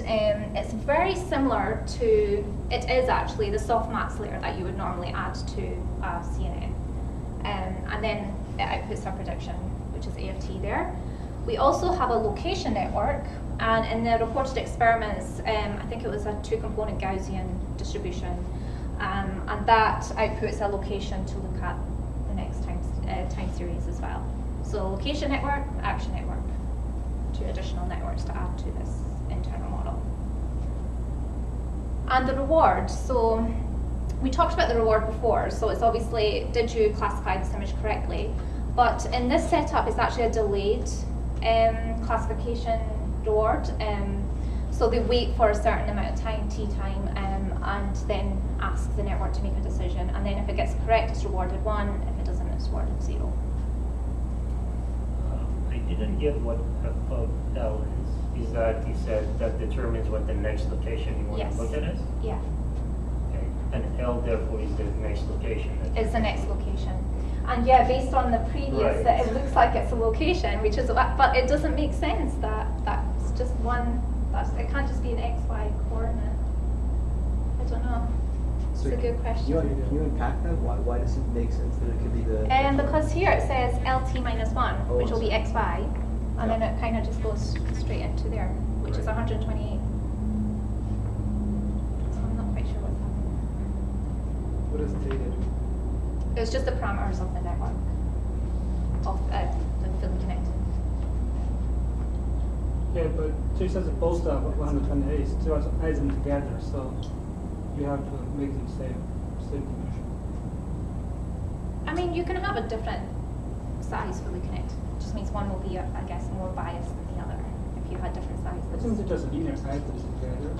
it's very similar to, it is actually the softmax layer that you would normally add to CNN. And then it outputs a prediction, which is A of T there. We also have a location network, and in the reported experiments, I think it was a two-component Gaussian distribution, and that outputs a location to look at the next time series as well. So location network, action network, two additional networks to add to this internal model. And the reward, so we talked about the reward before, so it's obviously, did you classify this image correctly? But in this setup, it's actually a delayed classification reward. So they wait for a certain amount of time, t time, and then ask the network to make a decision. And then if it gets correct, it's rewarded 1. If it doesn't, it's rewarded 0. I didn't get what f of L is. Is that you said that determines what the next location you want Yes. to look at is? Yeah, Okay. And L therefore is the next location. it's the next location. And yeah, based on the previous, Right. it looks like it's a location, which is, but it doesn't make sense that that's just one, it can't just be an XY coordinate. I don't know. It's a good question. Can you unpack that? Why does it make sense that it could be the... Because here it says LT minus 1, Oh, which will be sorry. XY, and then it kind of just goes straight into there, which is Right. 128. So I'm not quite sure what's happening. What does theta do? It's just the parameters of the network, of the fully connected. Yeah, but just as both of 128 still has to add them together, so you have to make them same dimension. I mean, you can have a different size fully connected. It just means one will be, I guess, more biased than the other if you had different I sizes. think it's just linear add them together.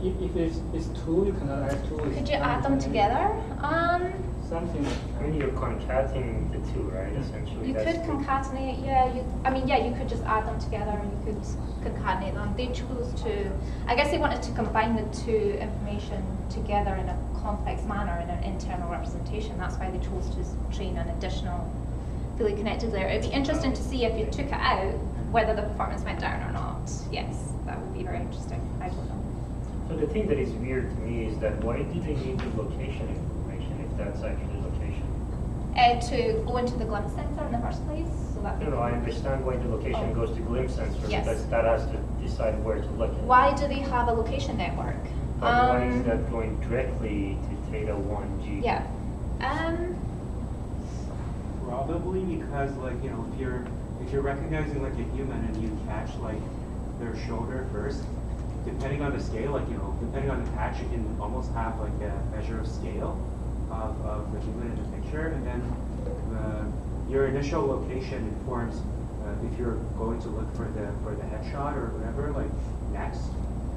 If it's 2, you cannot add 2. Could you add them together? Something like I mean, you're concatenating the two, right? Essentially, You that's could concatenate, yeah. You could just add them together, and you could concatenate them. They chose to, I guess they wanted to combine the two information together in a complex manner in an internal representation. That's why they chose to train an additional fully connected layer. It'd be interesting to see if you took it out, whether the performance went down or not. Yes, that would be very interesting. I don't know. So the thing that is weird to me is that why do they need the location information if that's actually location? To go into the glimpse sensor in the first place, so that. No, I understand why the location Oh. goes to glimpse sensor Yes. because that has to decide where to look at. Why do they have a location network? But why is that going directly to theta 1G? Yeah. Probably because, like, you know, if you're recognizing like a human and you catch like their shoulder first, depending on the scale, like, you know, depending on the patch, you can almost have like a measure of scale of the human in the picture, and then your initial location informs if you're going to look for the headshot or whatever, like next.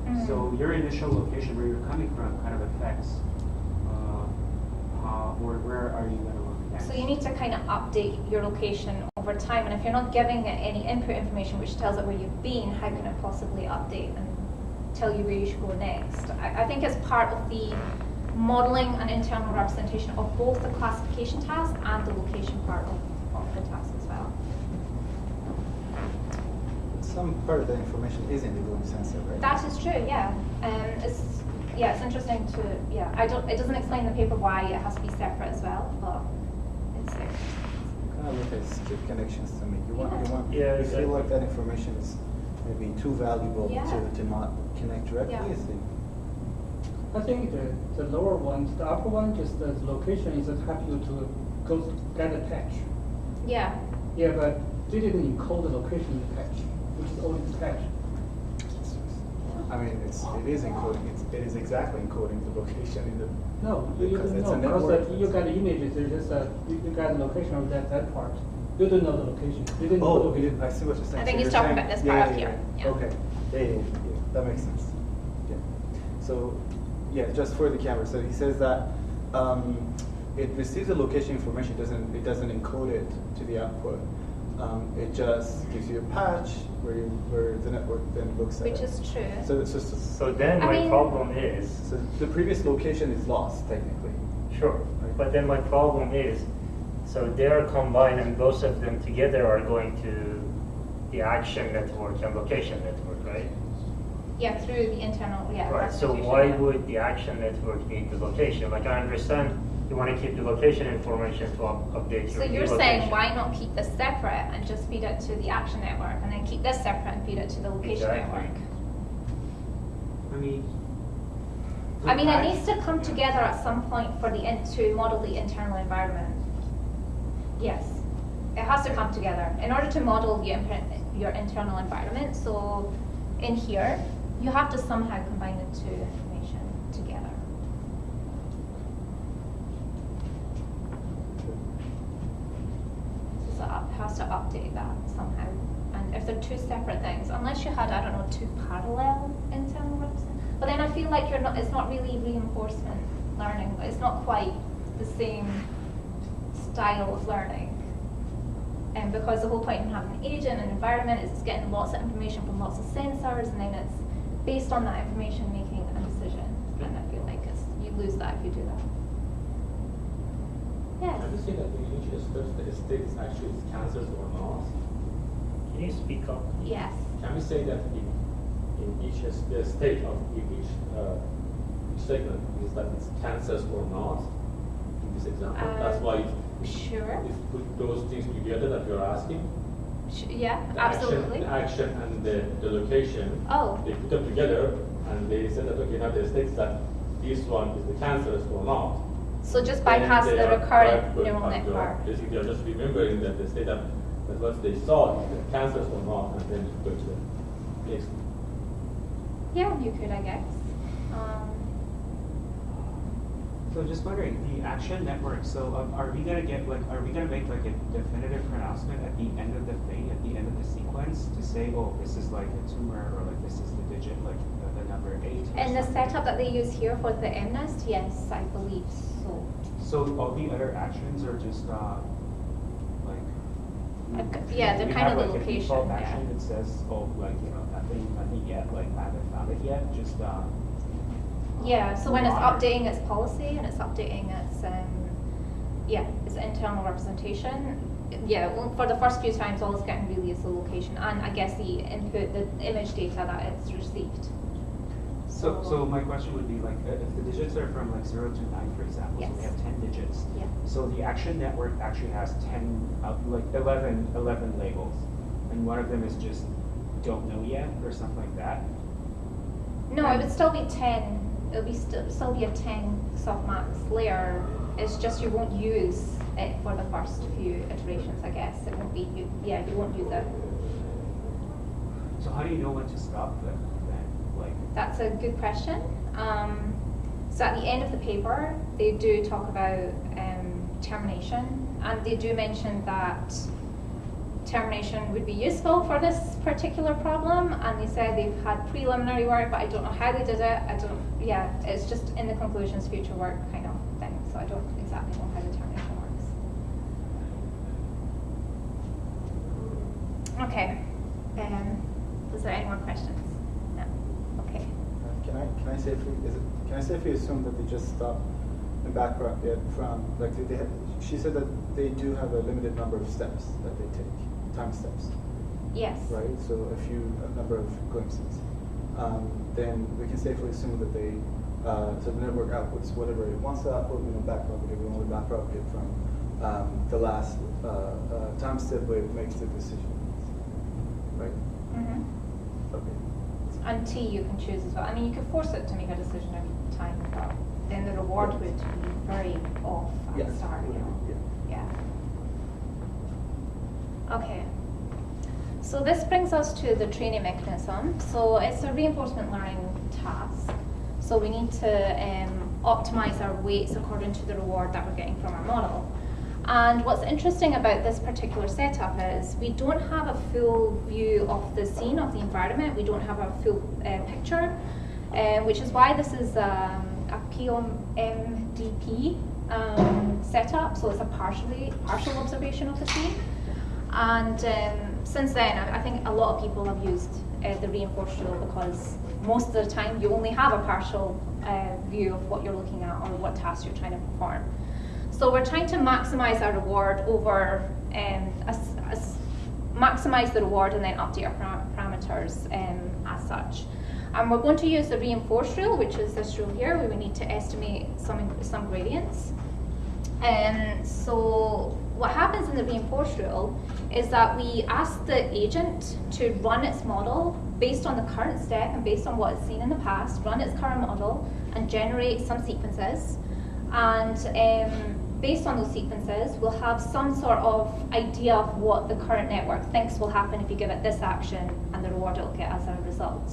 Mhm. So your initial location, where you're coming from, kind of affects or where are you going to look next. So you need to kind of update your location over time, and if you're not giving it any input information which tells it where you've been, how can it possibly update and tell you where you should go next? I think it's part of the modeling and internal representation of both the classification task and the location part of the task as well. Some part of the information is in the glimpse sensor, right? That is true, yeah. It's interesting to, it doesn't explain in the paper why it has to be separate as well, but it's there. Kind of look at skip connections to me. You want, Yeah, you feel exactly. like that information is maybe too valuable Yeah. to not connect directly. Yeah. Is it? I think the lower one, the upper one, just the location is that help you to go get a patch. Yeah. Yeah, but they didn't encode the location in the patch. which is only sketch. I mean, it is encoding. It is exactly encoding the location in the. No, because it's a because network. you got the images. There's just you got the location of that part. You don't know the location. You didn't know the location. I see what you're saying. I think So he's you're talking saying- about this yeah, part yeah, here. yeah. Yeah. Okay. Yeah, that makes sense. Yeah. So, yeah, just for the camera. So he says that it receives the location information. It doesn't encode it to the output. It just gives you a patch where the network then looks at Which it. is true. So then I my mean- problem is, So the previous location is lost technically. sure, but then my problem is, so they are combined and both of them together are going to the action network and location network, right? Yeah, through the internal, yeah. Right, so representation, why yeah. would the action network need the location? Like I understand you want to keep the location information to update So your new you're saying location. why not keep this separate and just feed it to the action network, and then keep this separate and feed it to the location Exactly. network? I mean. I mean, it needs to come together at some point for to model the internal environment. Yes, it has to come together in order to model your internal environment. So in here, you have to somehow combine the two information together. So it has to update that somehow. And if they're two separate things, unless you had, I don't know, two parallel internal representations. But then I feel like it's not really reinforcement learning. It's not quite the same style of learning. And because the whole point in having an agent and environment is it's getting lots of information from lots of sensors, and then it's based on that information making a decision. And I feel like you lose that if you do that. Yes. Have you seen that in each state is actually cancers or not? Can you speak up? Yes. Can we say that in each state of each segment is that it's cancers or not? In this example, that's why Sure. if put those things together that you're asking. Yeah, The absolutely. The action and the location. Oh. They put them together and they said that okay, now the states that this one is the cancers or not. So just Then bypass they the are recurrent correct, neural but network. basically, they're just remembering that the state that what they saw is the cancers or not, and then go to the next. Yeah, you could, I guess. So just wondering, the action network, so are we gonna make like a definitive pronouncement at the end of the thing, at the end of the sequence, to say, oh, this is like a tumor, or like this is the digit, like the number 8? And the setup that they use here for the MNIST, yes, I believe so. So all the other actions are just Yeah, they're you kind have, of the like, a location, default yeah. action that says, oh, like, you know, nothing yet, like I haven't found it yet, just Yeah, so when it's monitor. updating its policy and it's updating its internal representation, yeah, well, for the first few times all it's getting really is the location and I guess the input, the image data that it's received. So my question would be like, if the digits are from like 0 to 9, for example, so we Yes. have 10 digits. Yeah. So the action network actually has 11 labels, and one of them is just don't know yet or something like that. No, it would still be 10. It would be still be a 10 softmax layer. It's just you won't use it for the first few iterations, I guess. It won't be, you won't use it. So how do you know when to stop then? Like, That's a good question. So at the end of the paper, they do talk about termination, and they do mention that termination would be useful for this particular problem, and they said they've had preliminary work, but I don't know how they did it. It's just in the conclusions, future work kind of thing, so I don't exactly know how the termination works. Okay, is there any more questions? No, okay. Can I say if we assume that they just stop and backtrack it from like she said that they do have a limited number of steps that they take, time steps. Yes. Right. So a number of glimpses. Then we can safely assume that they so the network outputs whatever it wants to output. We don't backpropagate. We only backpropagate from the last time step where it makes the decision. Right. Mm-hmm. Okay. And T you can choose as well. I mean, you could force it to make a decision every time, but then the reward would be very off at the start, you know. Yeah. Yeah. Okay. So this brings us to the training mechanism. So it's a reinforcement learning task. So we need to optimize our weights according to the reward that we're getting from our model. And what's interesting about this particular setup is we don't have a full view of the scene, of the environment. We don't have a full picture, which is why this is a POMDP setup. So it's a partial observation of the scene. And since then, I think a lot of people have used the reinforced rule because most of the time you only have a partial view of what you're looking at or what task you're trying to perform. So we're trying to maximize our reward over, maximize the reward and then update our parameters as such. And we're going to use the reinforced rule, which is this rule here, where we need to estimate some gradients. So what happens in the reinforced rule is that we ask the agent to run its model based on the current step and based on what it's seen in the past, run its current model and generate some sequences. And based on those sequences, we'll have some sort of idea of what the current network thinks will happen if you give it this action and the reward it will get as a result.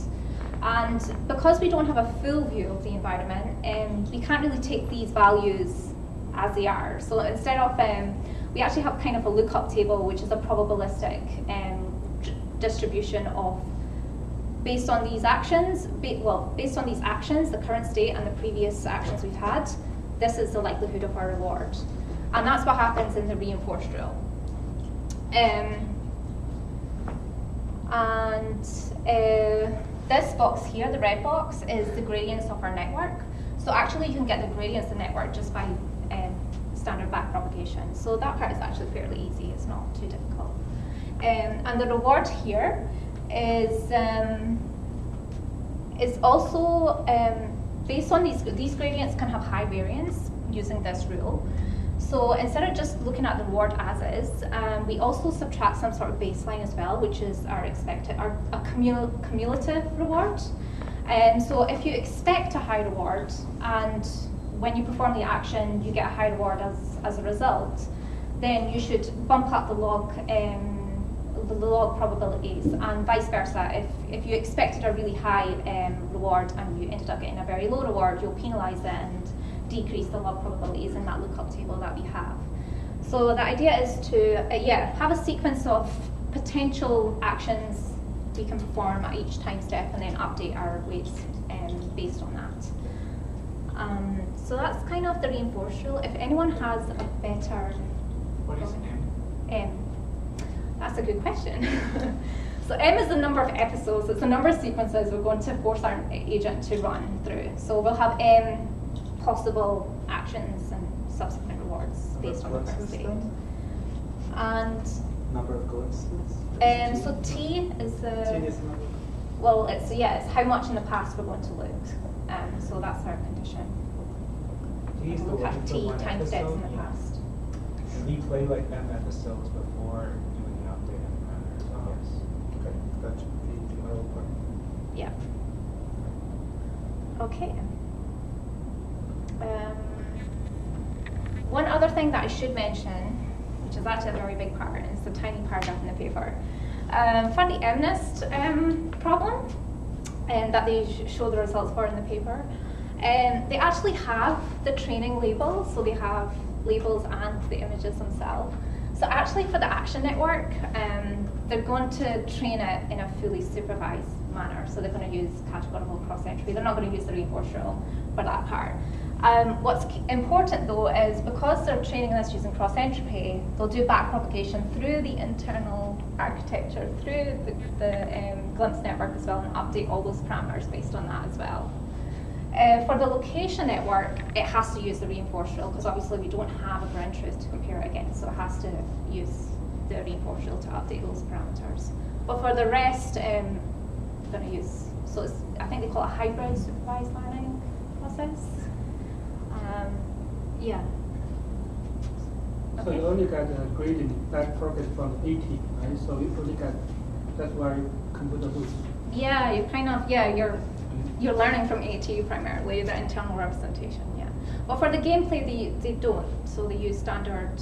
And because we don't have a full view of the environment, we can't really take these values as they are. So instead of, we actually have kind of a lookup table, which is a probabilistic distribution of, based on these actions, based on these actions, the current state and the previous actions we've had, this is the likelihood of our reward. And that's what happens in the reinforced rule. This box here, the red box, is the gradients of our network. So actually you can get the gradients of the network just by standard backpropagation. So that part is actually fairly easy, it's not too difficult. And the reward here is also based on these gradients can have high variance using this rule. So instead of just looking at the reward as is, we also subtract some sort of baseline as well, which is our expected, a cumulative reward. So if you expect a high reward and when you perform the action you get a high reward as a result, then you should bump up the log probabilities, and vice versa. If you expected a really high reward and you ended up getting a very low reward, you'll penalize it and decrease the log probabilities in that lookup table that we have. So the idea is to have a sequence of potential actions we can perform at each time step and then update our weights based on that. So that's kind of the reinforced rule. If anyone has a better... What is M? That's a good question. So M is the number of episodes. It's the number of sequences we're going to force our agent to run through. So we'll have M possible actions and subsequent rewards based on the current state. And Number of glimpses? so T is the... T is the number. Well, it's how much in the past we're going to look. So that's our condition. T is the Look one at for T one time steps in the episode, past. And we play like M episodes before doing the update and parameters, yes. Okay, gotcha. The middle part. Yeah. Okay. One other thing that I should mention, which is actually a very big part, and it's a tiny paragraph in the paper, for the MNIST problem that they show the results for in the paper, they actually have the training labels, so they have labels and the images themselves. So actually for the action network, they're going to train it in a fully supervised manner. So they're going to use categorical cross-entropy. They're not going to use the reinforced rule for that part. What's important though is because they're training this using cross-entropy, they'll do backpropagation through the internal architecture, through the glimpse network as well, and update all those parameters based on that as well. For the location network, it has to use the reinforced rule because obviously we don't have a ground truth to compare it against, so it has to use the reinforced rule to update those parameters. But for the rest, I'm going to use, so it's, I think they call it a hybrid supervised learning process. Yeah. So you only get a gradient back progress from 80, right? So you only get, that's why computer boost. Yeah, you kind of, you're learning from AT primarily, the internal representation, yeah. But for the gameplay, they don't. So they use standard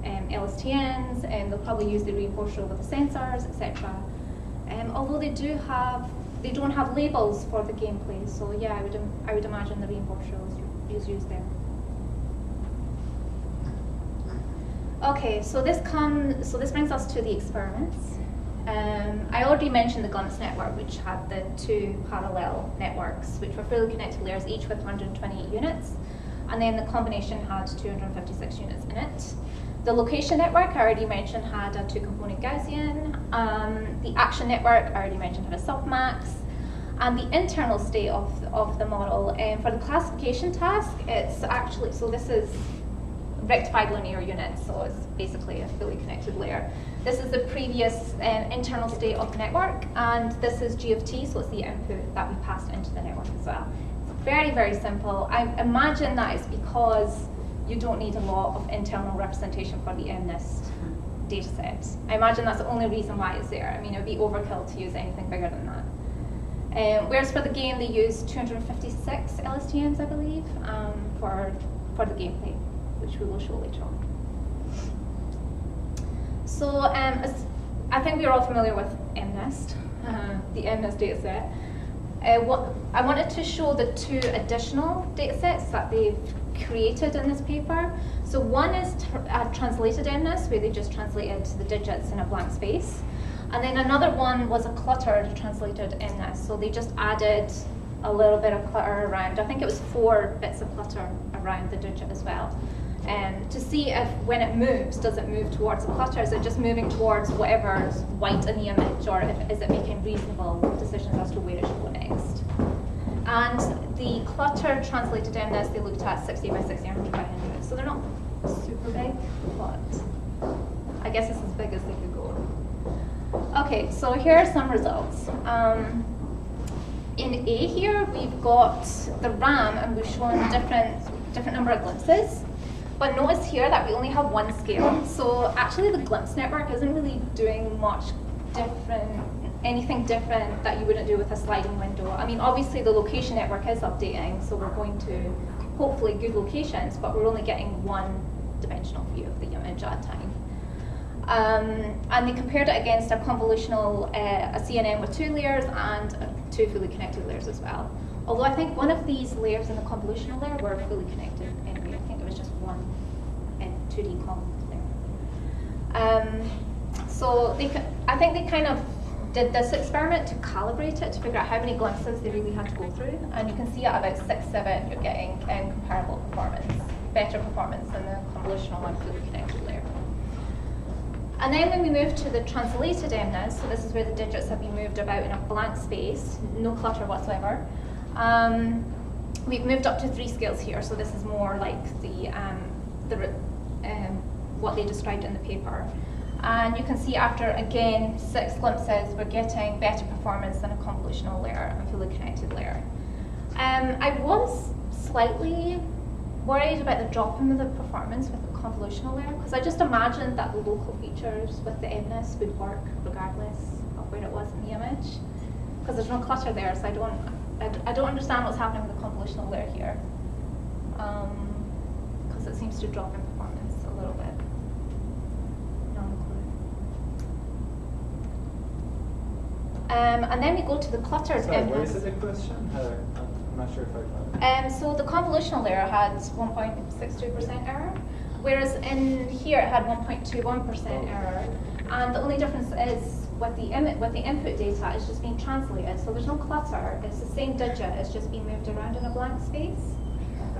LSTMs, and they'll probably use the reinforcer with the sensors, etc. Although they don't have labels for the gameplay, so yeah, I would imagine the reinforcer is used there. Okay, so this brings us to the experiments. I already mentioned the glimpse network, which had the 2 parallel networks, which were fully connected layers, each with 128 units. And then the combination had 256 units in it. The location network, I already mentioned, had a 2-component Gaussian. The action network, I already mentioned, had a softmax. And the internal state of the model, for the classification task, it's actually, so this is rectified linear units, so it's basically a fully connected layer. This is the previous internal state of the network, and this is G of t, so it's the input that we passed into the network as well. It's very, very simple. I imagine that it's because you don't need a lot of internal representation for the MNIST data set. I imagine that's the only reason why it's there. I mean, it would be overkill to use anything bigger than that. Whereas for the game, they used 256 LSTMs, I believe, for the gameplay, which we will show later on. So I think we're all familiar with MNIST, the MNIST dataset. I wanted to show the 2 additional datasets that they've created in this paper. So one is a translated MNIST, where they just translated the digits in a blank space. And then another one was a cluttered translated MNIST. So they just added a little bit of clutter around. I think it was 4 bits of clutter around the digit as well. To see if when it moves, does it move towards the clutter? Is it just moving towards whatever's white in the image, or is it making reasonable decisions as to where it should go next? And the clutter translated MNIST, they looked at 60 by 60, 100 by 100. So they're not super big, but I guess it's as big as they could go. Okay, so here are some results. In A here, we've got the RAM, and we've shown different number of glimpses. But notice here that we only have 1 scale. So actually the glimpse network isn't really doing much anything different that you wouldn't do with a sliding window. I mean, obviously the location network is updating, so we're going to hopefully good locations, but we're only getting 1-dimensional view of the image at a time. And they compared it against a convolutional, a CNN with 2 layers and 2 fully connected layers as well. Although I think one of these layers in the convolutional layer were fully connected anyway. I think it was just one 2D conv there. So I think they kind of did this experiment to calibrate it, to figure out how many glimpses they really had to go through. And you can see at about 6, 7, you're getting comparable performance, better performance than the convolutional and fully connected layer. And then when we move to the translated MNIST, so this is where the digits have been moved about in a blank space, no clutter whatsoever. We've moved up to 3 scales here, so this is more like what they described in the paper. And you can see after, again, 6 glimpses, we're getting better performance than a convolutional layer and fully connected layer. I was slightly worried about the drop in the performance with the convolutional layer, because I just imagined that the local features with the MNIST would work regardless of where it was in the image, because there's no clutter there, so I don't understand what's happening with the convolutional layer here, because it seems to drop in performance a little bit. And then we go to the cluttered MNIST. What is the question? I'm not sure if I got it. So the convolutional layer had 1.62% error, whereas in here it had 1.21% error. And the only difference is with the input data, it's just being translated. So there's no clutter. It's the same digit. It's just being moved around in a blank space.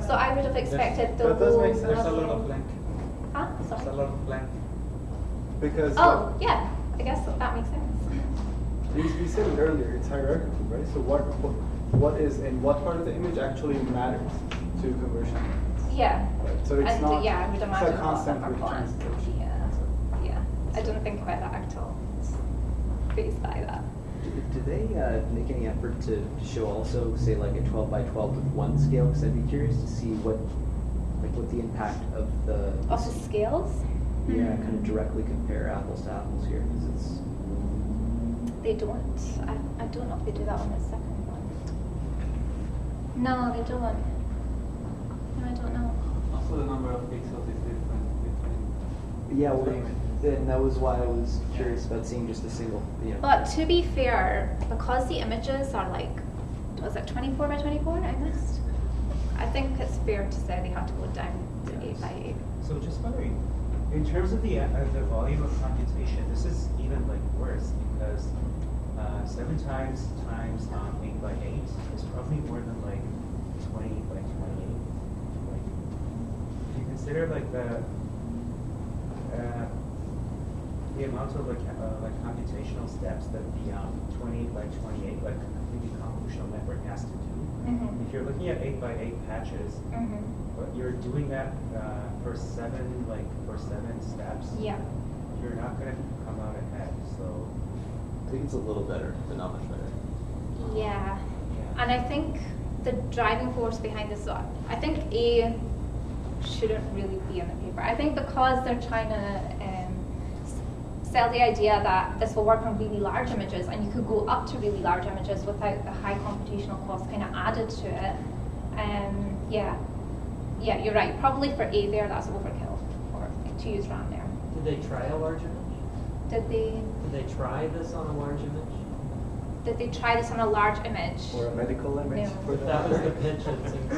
So I would have expected the whole. There's a lot of blank. Huh? Sorry. There's a lot of blank. Because. Oh yeah, I guess that makes sense. You said it earlier. It's hierarchical, right? So what is in what part of the image actually matters to conversion? Yeah. Right. So it's not. Yeah, I would imagine it's a constant lots of with performance. translation. Yeah. I didn't think about that at all. Faced by that. Did they make any effort to show also, say, like a 12 by 12 with 1 scale? Because I'd be curious to see what the impact of the scales. Yeah, kind of directly compare apples to apples here, because it's. They don't. I don't know if they do that on the second one. No, they don't. No, I don't know. Also, the number of pixels is different between. Yeah, well, and that was why I was curious about seeing just a single. But to be fair, because the images are like, was it 24 by 24? I missed. I think it's fair to say they have to go down to 8 by 8. So just wondering, in terms of the volume of computation, this is even like worse because 7 times 8 by 8 is probably more than like 20 by 28. Like, if you consider like the amount of like computational steps that the 20 by 28 like completely convolutional network has to do. If you're looking at 8 by 8 patches, but you're doing that for 7 steps. Yeah. You're not gonna come out ahead. So I think it's a little better, but not much better. Yeah. And I think the driving force behind this, I think A shouldn't really be in the paper. I think because they're trying to sell the idea that this will work on really large images and you could go up to really large images without the high computational cost kind of added to it. Yeah, you're right. Probably for A there, that's overkill or to use RAM there. Did they try a large image? Did they try this on a large image? Did they try this on a large image? Or a medical image? No. For That was the pitch, it seems.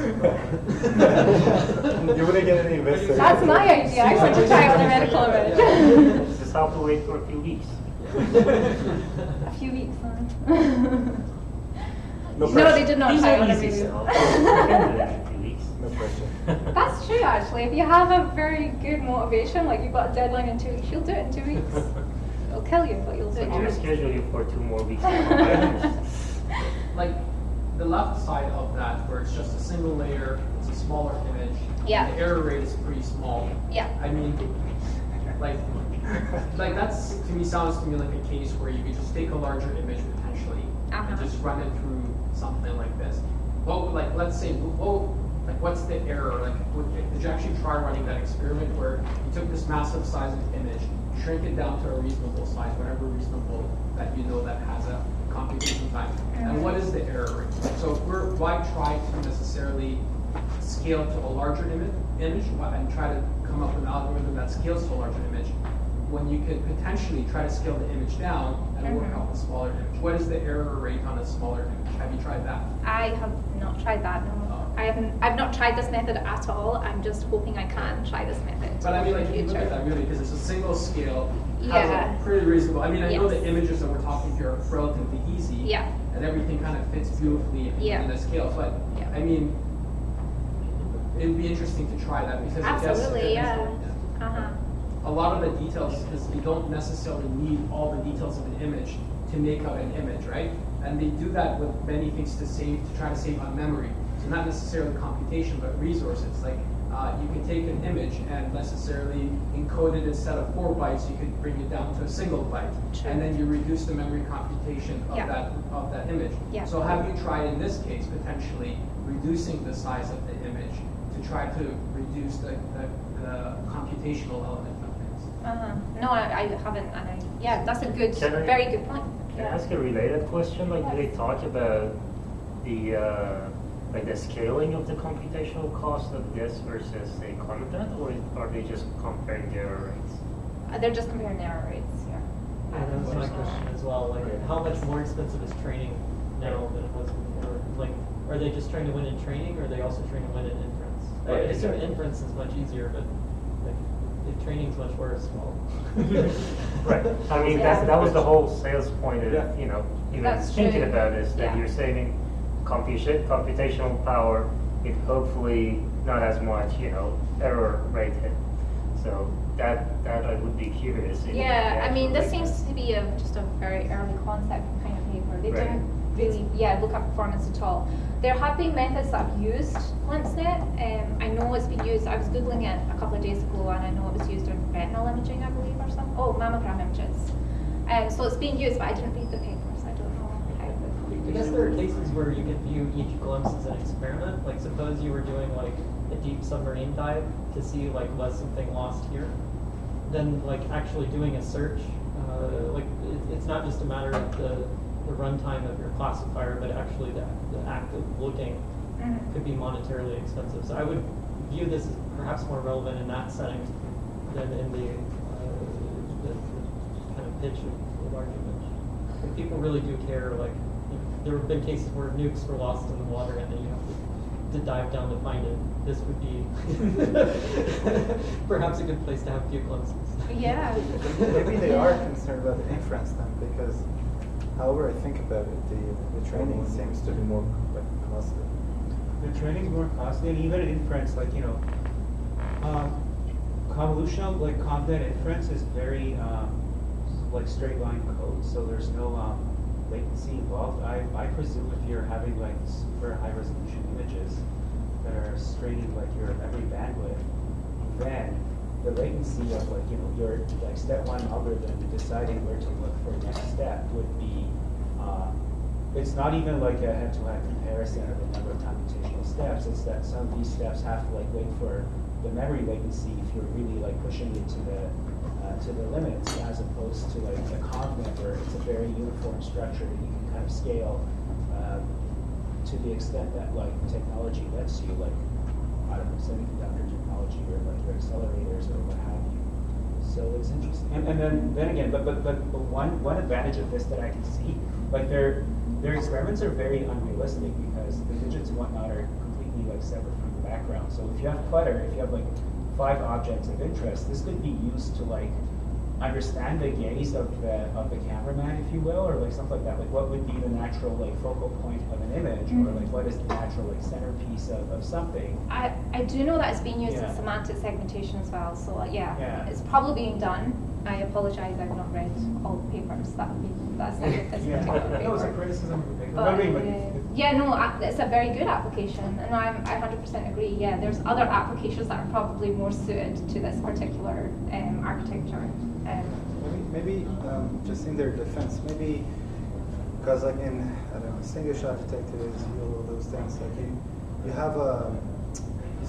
You wouldn't get any investors. That's my idea. I want to try it on a medical image. Just have to wait for a few weeks. A few weeks, huh? No No, they did not These try are it on a easy video. sell. You can do that in a few weeks. No pressure. That's true, actually. If you have a very good motivation, like you've got a deadline in 2 weeks, you'll do it in 2 weeks. It'll kill you, but you'll do it in I'm 2 going to weeks. schedule you for 2 more weeks. Like the left side of that, where it's just a single layer, it's a smaller image. Yeah. The error rate is pretty small. Yeah. I mean, like that's to me sounds to me like a case where you could just take a larger image potentially and just run it through something like this. Well, like let's say, what's the error? Like, did you actually try running that experiment where you took this massive size of image, shrink it down to a reasonable size, whatever reasonable that you know that has a computation time, and what is the error rate? So why try to necessarily scale to a larger image and try to come up with an algorithm that scales to a larger image when you could potentially try to scale the image down and work out a smaller image? What is the error rate on a smaller image? Have you tried that? I have not tried that, no. I've not tried this method at all. I'm just hoping I can try this method. But I mean, like, in you the look at future. that really, because it's a single scale, has Yeah. a pretty reasonable. I mean, I know Yes. the images that we're talking here are relatively easy, Yeah. and everything kind of fits beautifully Yeah. in the scale. But Yeah. I mean, it'd be interesting to try that because Absolutely, I guess yeah. a lot of the details is you don't necessarily need all the details of an image to make out an image, right? And they do that with many things to try to save on memory. So not necessarily computation, but resources. Like you can take an image and necessarily encode it instead of 4 bytes, you could bring it down to a single byte, True. and then you reduce the memory computation of Yeah. that image. Yeah. So have you tried in this case potentially reducing the size of the image to try to reduce the computational element of things? No, I haven't, and yeah, that's a good, Can I- very good point. Can I ask a related question? Like, do they talk about the the scaling of the computational cost of this versus a content, or are they just comparing the error rates? They're just comparing the error rates here. Yeah, that was my question as well. Like, how much more expensive is training now than it was before? Like, are they just trying to win in training, or are they also trying to win in inference? I Right. assume inference is much easier, but like, if training's much worse, well. Right. I mean, Yeah. that was the whole sales point of, Yeah. even That's thinking true. about this, that Yeah. you're saving computational power with hopefully not as much, error rate hit. So that I would be curious. in Yeah, the I mean, this actual seems to be just a very early concept kind of paper. They Right. didn't really, look at performance at all. There have been methods that have used LinksNet. I know it's been used. I was Googling it a couple of days ago, and I know it was used in retinal imaging, I believe, or something. Oh, mammogram images. So it's being used, but I didn't read the papers. I don't know how it I guess there are cases where you can view each glimpse as an experiment. Like, suppose you were doing like a deep submarine dive to see like was something lost here. Then like actually doing a search, it's not just a matter of the runtime of your classifier, but actually the act of looking could be monetarily expensive. So I would view this as perhaps more relevant in that setting than in the kind of pitch of the large image. And people really do care. Like, there have been cases where nukes were lost in the water, and then you have to dive down to find it. This would be perhaps a good place to have a few glimpses. Yeah. Maybe they are concerned about the inference then, because however I think about it, the training seems to be more like costly. The training is more costly, and even inference, like, you know, convolutional, like confident inference is very like straight line code, so there's no latency involved. I presume if you're having like super high resolution images that are straining like your memory bandwidth, then the latency of like, you know, your like step one algorithm deciding where to look for next step would be, it's not even like a head-to-head comparison of the number of computational steps. It's that some of these steps have to like wait for the memory latency if you're really like pushing it to the limits, as opposed to like a convnet where it's a very uniform structure that you can kind of scale to the extent that like technology lets you, like, I don't know, semiconductor technology or like your accelerators or what have you. So it's interesting. And then again, but one advantage of this that I can see, like their experiments are very unrealistic because the digits and whatnot are completely like separate from the background. So if you have clutter, if you have like 5 objects of interest, this could be used to like understand the gaze of the cameraman, if you will, or like something like that. Like what would be the natural like focal point of an image, or like what is the natural like centerpiece of something. I do know that it's being used in semantic segmentation as well. So yeah, it's probably being done. I apologize, I've not read all the papers. That's not this particular paper. No, it's a criticism. Yeah, no, it's a very good application, and I 100% agree. Yeah, there's other applications that are probably more suited to this particular architecture. Maybe just in their defense, maybe because like in, I don't know, Singlish architecture is all those things. Like you have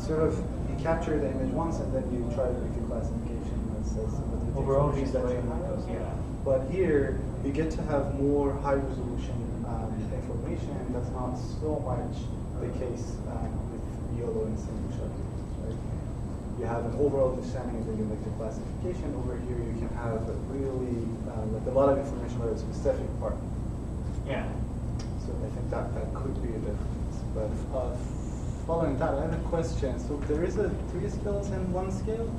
you capture the image once and then you try to make a classification that says overall these But here you get to have more high resolution information. That's not so much the case with YOLO and Singlish architectures, right? You have an overall understanding of the vector classification. Over here, you can have a really like a lot of information about a specific part. Yeah. So I think that could be a difference. But following that, I have a question. So there is 3 skills and 1 scale.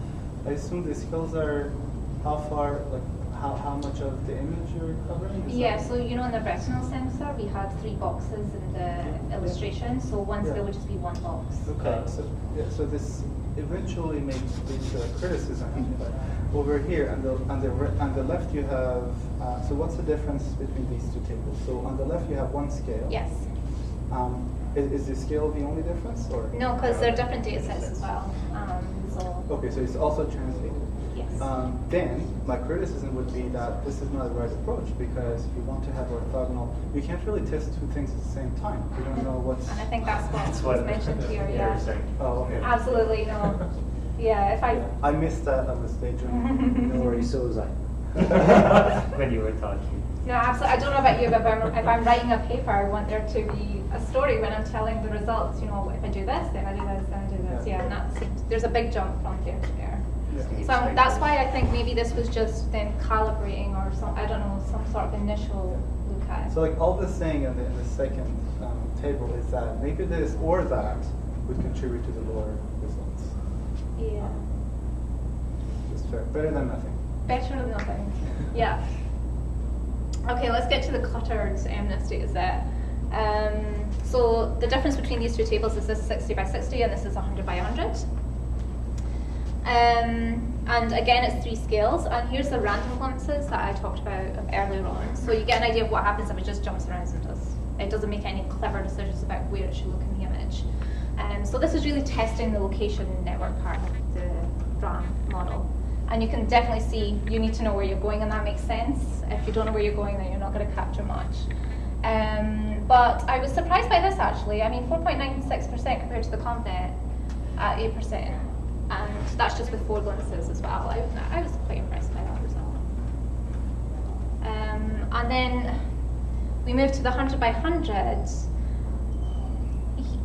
I assume the skills are how far, like how much of the image you're covering? So you know, in the retinal sensor, we have 3 boxes in the illustration. So 1 skill would just be 1 box. Okay. So this eventually makes the criticism. But over here, on the left, you have. So what's the difference between these 2 tables? So on the left, you have 1 scale. Yes. Is the scale the only difference, or? No, because they're different data sets as well. Okay, so it's also translated. Yes. Then my criticism would be that this is not the right approach, because if you want to have orthogonal, you can't really test 2 things at the same time. You don't know what's. And I think that's what's mentioned here. Yeah. Oh, okay. Absolutely no. Yeah, if I missed that on the stage. No worries, so was I. When you were talking. No, absolutely. I don't know about you, but if I'm writing a paper, I want there to be a story when I'm telling the results. You know, if I do this, then I do this, then I do this. Yeah, and there's a big jump from there to there. Yeah. So that's why I think maybe this was just then calibrating or some, I don't know, some sort of initial look at it. So like all this saying in the second table is that maybe this or that would contribute to the lower results. Yeah. It's fair. Better than nothing. Better than nothing. Yeah. Okay, let's get to the cluttered data set. So the difference between these 2 tables is this 60 by 60 and this is 100 by 100. And again, it's 3 scales. And here's the random glimpses that I talked about earlier on. So you get an idea of what happens if it just jumps around and it doesn't make any clever decisions about where it should look in the image. So this is really testing the location network part of the RAM model. And you can definitely see you need to know where you're going, and that makes sense. If you don't know where you're going, then you're not going to capture much. But I was surprised by this actually. I mean, 4.96% compared to the ConvNet at 8%. And that's just with 4 glimpses as well. I was quite impressed by that result. And then we move to the 100 by 100.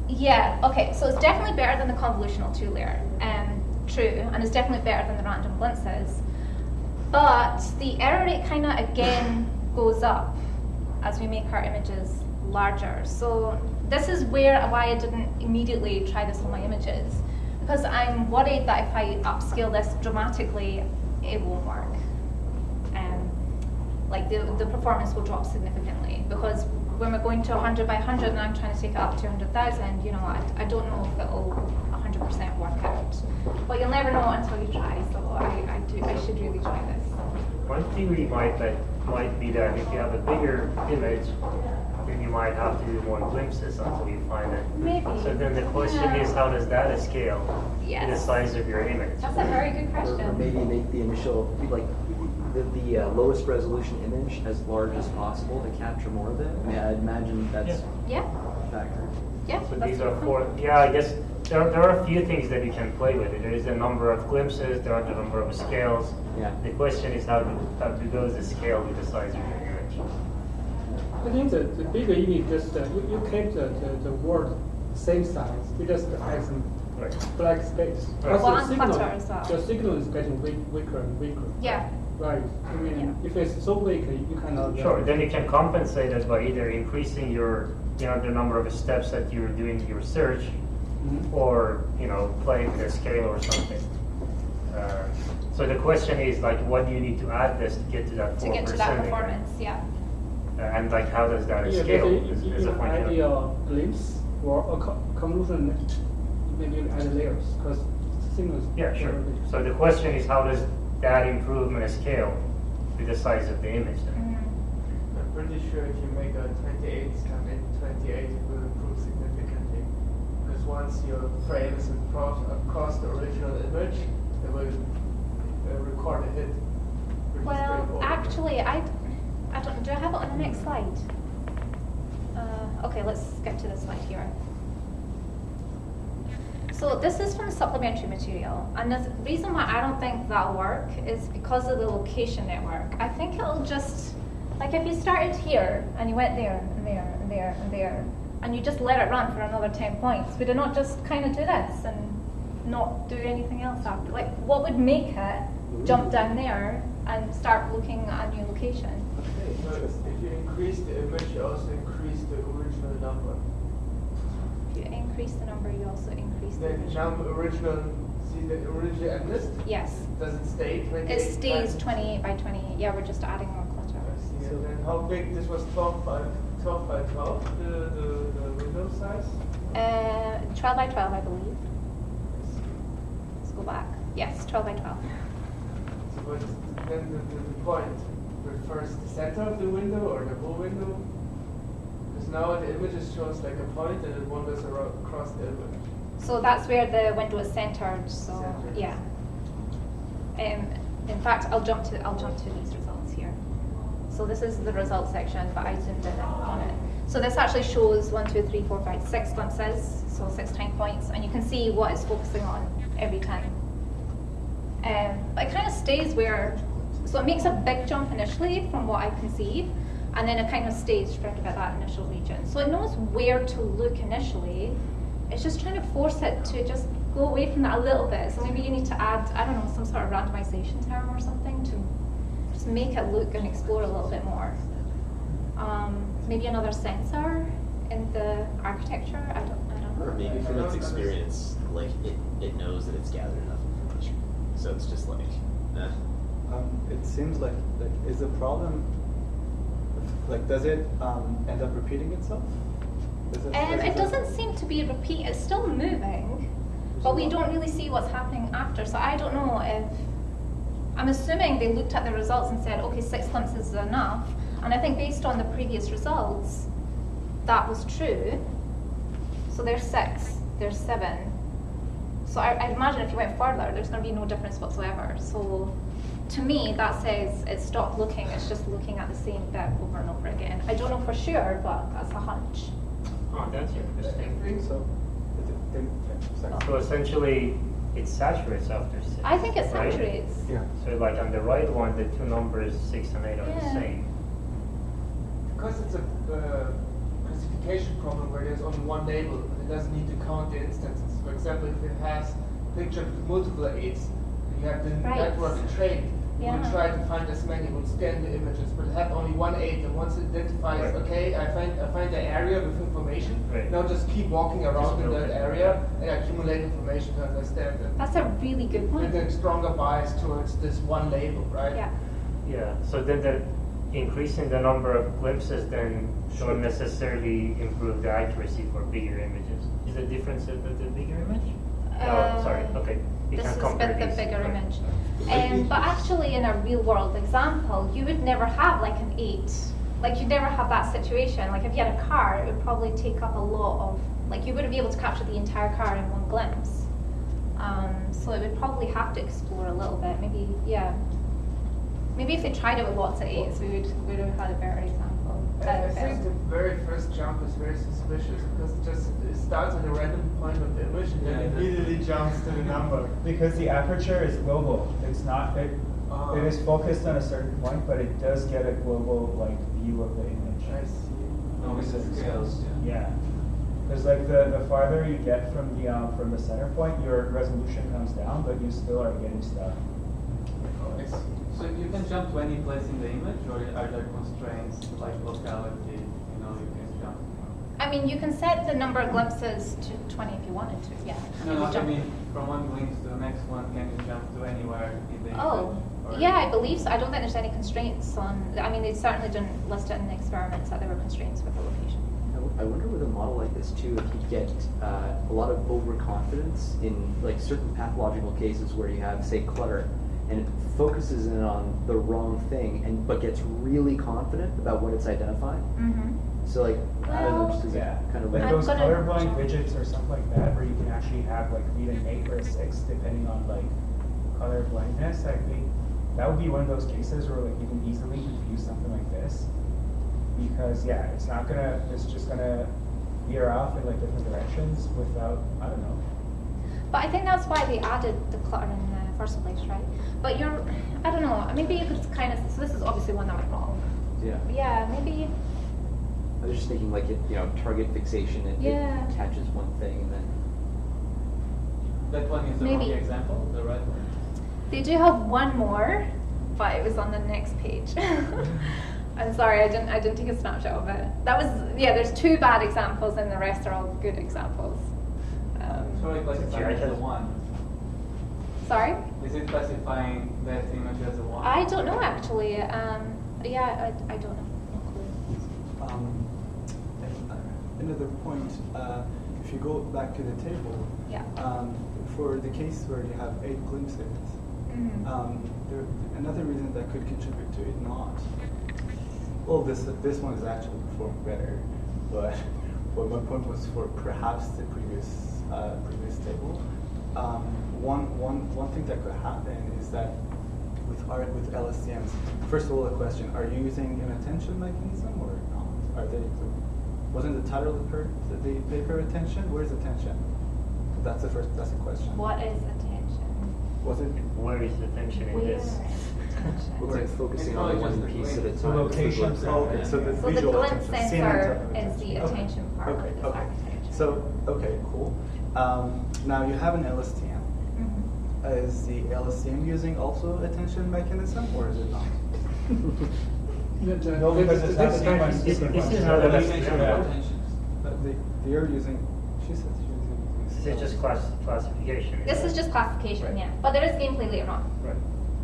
Yeah, okay, so it's definitely better than the convolutional 2-layer. true, and it's definitely better than the random glimpses. But the error rate kind of again goes up as we make our images larger. So this is why I didn't immediately try this on my images, because I'm worried that if I upscale this dramatically, it won't work. Like the performance will drop significantly, because when we're going to 100 by 100 and I'm trying to take it up to 100,000, you know, I don't know if it'll 100% work out. But you'll never know until you try, so I should really try this. One theory might be that if you have a bigger image, then you might have to do more glimpses until you find it. Maybe. So then the question is, how does that scale to the size of your image? That's a very good question. Or maybe make the initial, like, the lowest resolution image as large as possible to capture more of it. I mean, I'd imagine that's a factor. Yeah. So these are four. Yeah, I guess there are a few things that you can play with. There is a number of glimpses. There are the number of scales. Yeah. The question is how do those scale with the size of your image? I think the bigger image just you keep the word same size. You just add some black space. Right. Also, Clutter as well. the signal is getting weaker and weaker. Yeah. Right. I mean, if it's so weak, you cannot. Sure. Then you can compensate it by either increasing your, the number of steps that you're doing your search, or playing with a scale or something. So the question is, like, what do you need to add this to get to that 4%? To get to that performance, yeah. And like, how does that scale? Is a point add a glimpse or a convolution, maybe you add layers because signals. Yeah, sure. So the question is, how does that improvement scale with the size of the image then? I'm pretty sure if you make a 28 and 28, it will improve significantly. Because once your frame is across the original image, it will record a hit. Well, actually, I don't. Do I have it on the next slide? Okay, let's get to this slide here. So this is from the supplementary material, and the reason why I don't think that'll work is because of the location network. I think it'll just, like, if you started here and you went there and there and there and there, and you just let it run for another 10 points, would it not just kind of do this and not do anything else after? Like, what would make it jump down there and start looking at a new location? So if you increase the image, you also increase the original number. If you increase the number, you also increase the original. See the original end list? Yes. Does it stay 28? It stays 28 by 20. Yeah, we're just adding more clutter. So then how big? This was 12 by 12, the window size? 12 by 12, I believe. Let's go back. Yes, 12 by 12. So but then the point refers to the center of the window or the whole window? Because now the image shows like a point and it wanders across the image. So that's where the window is centered. So yeah. In fact, I'll jump to these results here. So this is the results section, but I zoomed in on it. So this actually shows 1, 2, 3, 4, 5, 6 glimpses, so 6 time points, and you can see what it's focusing on every time. But it kind of stays where, so it makes a big jump initially from what I conceive, and then it kind of stays around about that initial region. So it knows where to look initially. It's just trying to force it to just go away from that a little bit. So maybe you need to add, I don't know, some sort of randomization term or something to just make it look and explore a little bit more. Maybe another sensor in the architecture. I don't know. Or maybe from its experience, like it knows that it's gathered enough information, so it's just like, eh. It seems like is the problem, like, does it end up repeating itself? It doesn't seem to be repeat. It's still moving, but we don't really see what's happening after. So I don't know if, I'm assuming they looked at the results and said, okay, 6 glimpses is enough. And I think based on the previous results, that was true. So there's 6, there's 7. So I'd imagine if you went further, there's going to be no difference whatsoever. So to me, that says it stopped looking. It's just looking at the same bit over and over again. I don't know for sure, but that's a hunch. Oh, that's interesting. I think so. So essentially, it saturates after 6. I think it right? saturates. Yeah. So like on the right one, the 2 numbers, 6 and 8, are the same. Because it's a classification problem where there's only one label and it doesn't need to count the instances. For example, if it has picture with multiple aids. You have the Right. network trained. You Yeah. would try to find as many, would scan the images, but have only one aid. And once it identifies, Right. okay, I find the area with information. Right. Now just keep walking around in build that it. area and accumulate information to understand it. That's a really good point. With a stronger bias towards this one label, right? Yeah. Yeah, so then the increasing the number of glimpses then don't necessarily improve the accuracy for bigger images. Is the difference with the bigger image? No, sorry, okay. You This can is compare with the these, bigger right. image. But actually in a real world example, you would never have like an 8. Like you'd never have that situation. Like if you had a car, it would probably take up a lot of, like you wouldn't be able to capture the entire car in one glimpse. So it would probably have to explore a little bit. Maybe, yeah. Maybe if they tried it with lots of 8s, we would have had a better example. I think the very first jump is very suspicious because it starts at a random point of the image and then immediately jumps to the number. Because the aperture is global. It's not it is focused on a certain point, but it does get a global like view of the image. I see. Always the scales. Yeah. Because like the farther you get from the center point, your resolution comes down, but you still are getting stuff. I see. So you can jump to any place in the image, or are there constraints like locality? You know, you can jump. I mean, you can set the number of glimpses to 20 if you wanted to, yeah. No, You no, would I jump- mean from one glimpse to the next one, can you jump to anywhere in the image? Oh, Or- yeah, I believe so. I don't think there's any constraints on, I mean, they certainly didn't list it in the experiments that there were constraints with the location. I wonder with a model like this too, if you get a lot of overconfidence in like certain pathological cases where you have, say, clutter, and it focuses in on the wrong thing, but gets really confident about what it's identifying. Mm-hmm. So like, I don't know, just as Yeah. a kind of Like I'm those gonna- colorblind widgets or something like that, where you can actually have like read an 8 or a 6 depending on like color blindness. I think that would be one of those cases where like you can easily confuse something like this, because yeah, it's just gonna veer off in like different directions without, I don't know. But I think that's why they added the clutter in the first place, right? But I don't know, maybe you could kind of, so this is obviously one that went wrong. Yeah. Yeah, maybe, I was just thinking like target fixation. It catches one thing and then. That one is the Maybe. wrong example, the right one. they do have one more, but it was on the next page. I'm sorry, I didn't take a snapshot of it. That was, there's 2 bad examples and the rest are all good examples. Sorry, classifying as a one. Sorry? Is it classifying that image as a one? I don't know actually. I don't know. No clue. Another point, if you go back to the table, Yeah. for the case where you have 8 glimpses, another reason that could contribute to it not. Well, this one is actually performed better, but my point was for perhaps the previous table. One thing that could happen is that with LSTMs, first of all, the question: are you using an attention mechanism or not? Wasn't the title of the paper attention? Where's attention? That's the question. What is attention? Was it? Where is the tension in this? It's like focusing It's on probably one just the piece at a glimpse. time. The It's the location. glimpse. Okay, so the So the visual glimpse attention, scene sensor attention. is the Okay. attention part of this Okay. architecture. So, okay, cool. Now you have an LSTM. Mhm. Is the LSTM using also attention mechanism, or is it not? No, because it's not the same one. This is not The a definition yeah. of attention. They are using. She said she was using. This is just classification. This is just classification, Right. yeah. But there is gameplay later on. Right.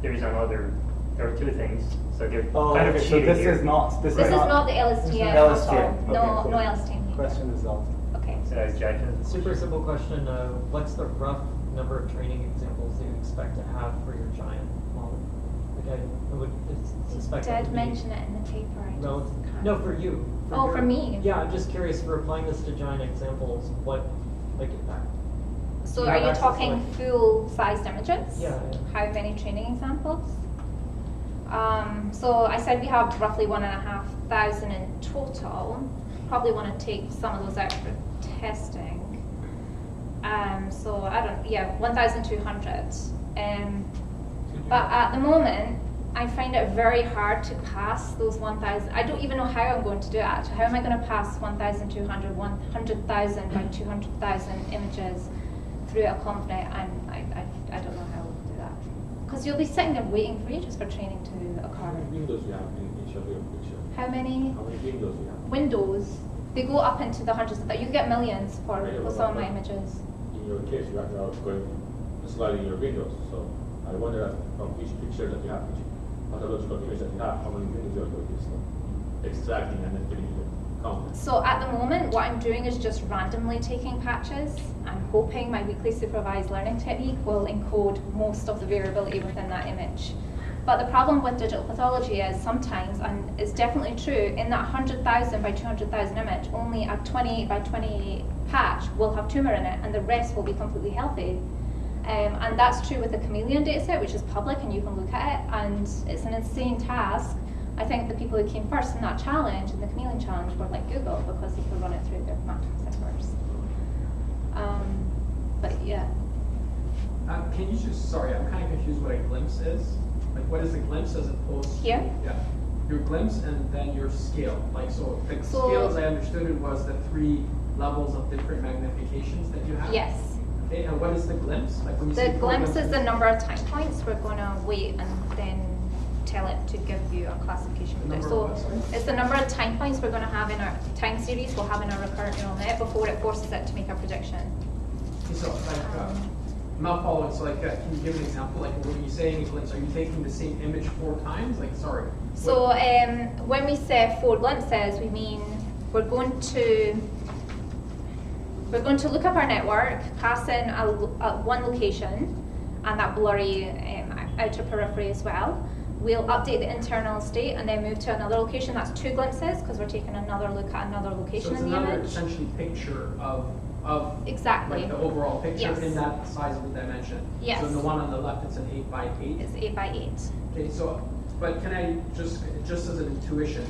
There are 2 things, so they're Oh, kind of okay, so cheating this here. is not. This This is is not the LSTM. at LSTM. all. No, Okay, cool. no LSTM here. Question resolved. Okay. Jack, Super simple question. What's the rough number of training examples that you expect to have for your giant model? Like I would suspect that Did would be- mention it in the paper. I No, just can't- no, for you. Oh, your- for me? Yeah, I'm just curious for applying this to giant examples. What, like, So you are have you access to, talking like- full-sized images? Yeah. How many training examples? So I said we have roughly 1,500 in total. Probably want to take some of those out for testing. So 1,200. But at the moment, I find it very hard to pass those 1,000. I don't even know how I'm going to do it actually. How am I going to pass 1,200, 100,000 by 200,000 images through a ConvNet, and I don't know how we'll do that. Because you'll be sitting there waiting for ages for training to occur. How many windows you have in each of your picture? How many? How many windows you have? Windows. They go up into the hundreds of thousands. You get millions for some of my but images. In your case, you are going sliding your windows. So I wonder that from each picture that you have, each pathological image that you have, how many windows you are going to start extracting and then putting in the content. So at the moment, what I'm doing is just randomly taking patches. I'm hoping my weekly supervised learning technique will encode most of the variability within that image. But the problem with digital pathology is sometimes, and it's definitely true, in that 100,000 by 200,000 image, only a 28 by 28 patch will have tumor in it, and the rest will be completely healthy. And that's true with the Chameleon dataset, which is public and you can look at it, and it's an insane task. I think the people who came first in that challenge, in the Chameleon challenge, were like Google, because they could run it through their mapping servers. But yeah. Can you just, sorry, I'm kind of confused what a glimpse is. Like, what is a glimpse as opposed to? Here? Yeah. Your glimpse and then your scale. Like, so the scale, as I understood it, was the 3 levels of different magnifications that you have? Yes. Okay, and what is the glimpse? Like when you say The glimpse is the number of time points we're going to wait and then tell it to give you a classification. So it's the number of time points we're going to have in our time series we'll have in our recurrent neural net before it forces it to make a prediction. Okay, so like, I'm not following. So like, can you give an example? Like when you say a glimpse, are you taking the same image 4 times? Like, sorry. So when we say 4 glimpses, we mean we're going to look up our network, pass in one location, and that blurry outer periphery as well. We'll update the internal state and then move to another location. That's 2 glimpses because we're taking another look at another location in the image. So it's another essentially picture of exactly like the overall picture yes. in that size of the dimension. Yes. So in the one on the left, it's an 8 by 8. It's 8 by 8. Okay. So, but can I just as an intuition,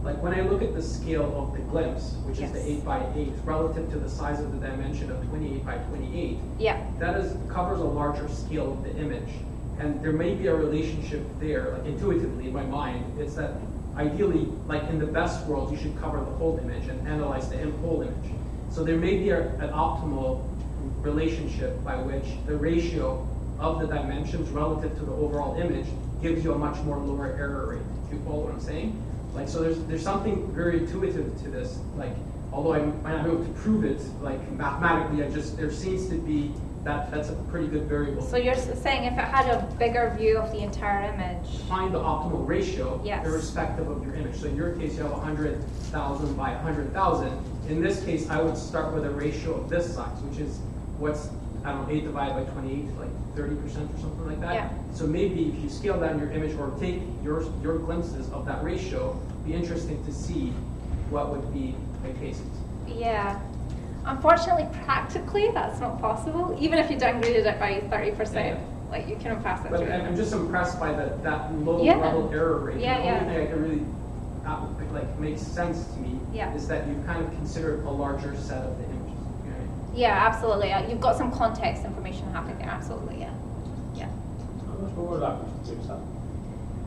like when I look at the scale of the glimpse, which yes. is the 8 by 8, relative to the size of the dimension of 28 by 28, yeah, that covers a larger scale of the image. And there may be a relationship there, like intuitively in my mind, it's that ideally, like in the best world, you should cover the whole image and analyze the whole image. So there may be an optimal relationship by which the ratio of the dimensions relative to the overall image gives you a much more lower error rate. Do you follow what I'm saying? Like, so there's something very intuitive to this. Like, although I might not be able to prove it, like mathematically, there seems to be that's a pretty good variable. So you're saying if it had a bigger view of the entire image, find the optimal ratio, yes. irrespective of your image. So in your case, you have 100,000 by 100,000. In this case, I would start with a ratio of this size, which is what's, I don't know, 8 divided by 28, like 30% or something like that. Yeah. So maybe if you scale down your image or take your glimpses of that ratio, it'd be interesting to see what would be the cases. Yeah. Unfortunately, practically, that's not possible. Even if you downgraded it by 30%, yeah. Like you can pass it but through. I'm just impressed by that low yeah. level error rate. Yeah, the only thing I can really like makes sense to me yeah. is that you kind of consider a larger set of the images. Okay? Yeah, absolutely. You've got some context information happening there. Absolutely, yeah. Yeah. How much overlap does chips have?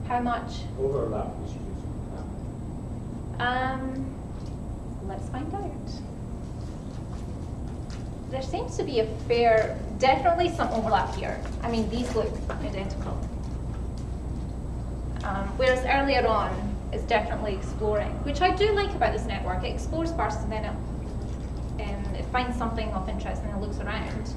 How much overlap does chips have? Let's find out. There seems to be a definitely some overlap here. I mean, these look identical. Whereas earlier on, it's definitely exploring, which I do like about this network. It explores first and then it finds something of interest and it looks around.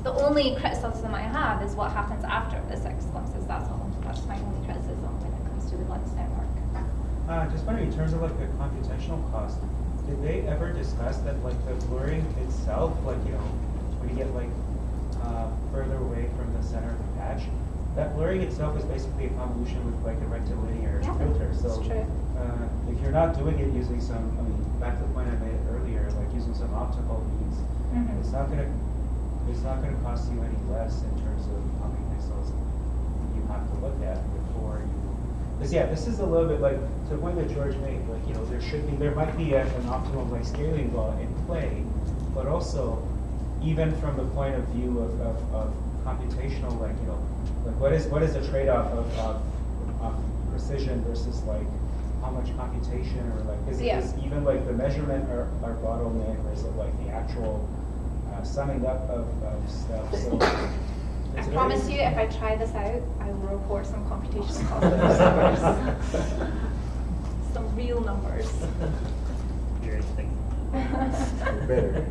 The only criticism I have is what happens after the 6 glimpses. That's all. That's my only criticism when it comes to the glimpse network. Just wondering, in terms of like the computational cost, did they ever discuss that, like the blurring itself, like, you know, when you get like further away from the center of the patch, that blurring itself is basically a convolution with like a rectilinear filter. So if you're not doing it using some, I mean, back to the point I made earlier, like using some optical means, it's not gonna cost you any less in terms of how many pixels you have to look at before you. Because yeah, this is a little bit like, to the point that George made, like, you know, there might be an optimal like scaling law in play, but also even from the point of view of computational, like, you know, like what is the trade-off of precision versus like how much computation, or like is even like the measurement our bottleneck, or is it like the actual summing up of stuff. So I promise you, if I try this out, I will report some computational costs of these numbers. Some real numbers. Seriously. Better.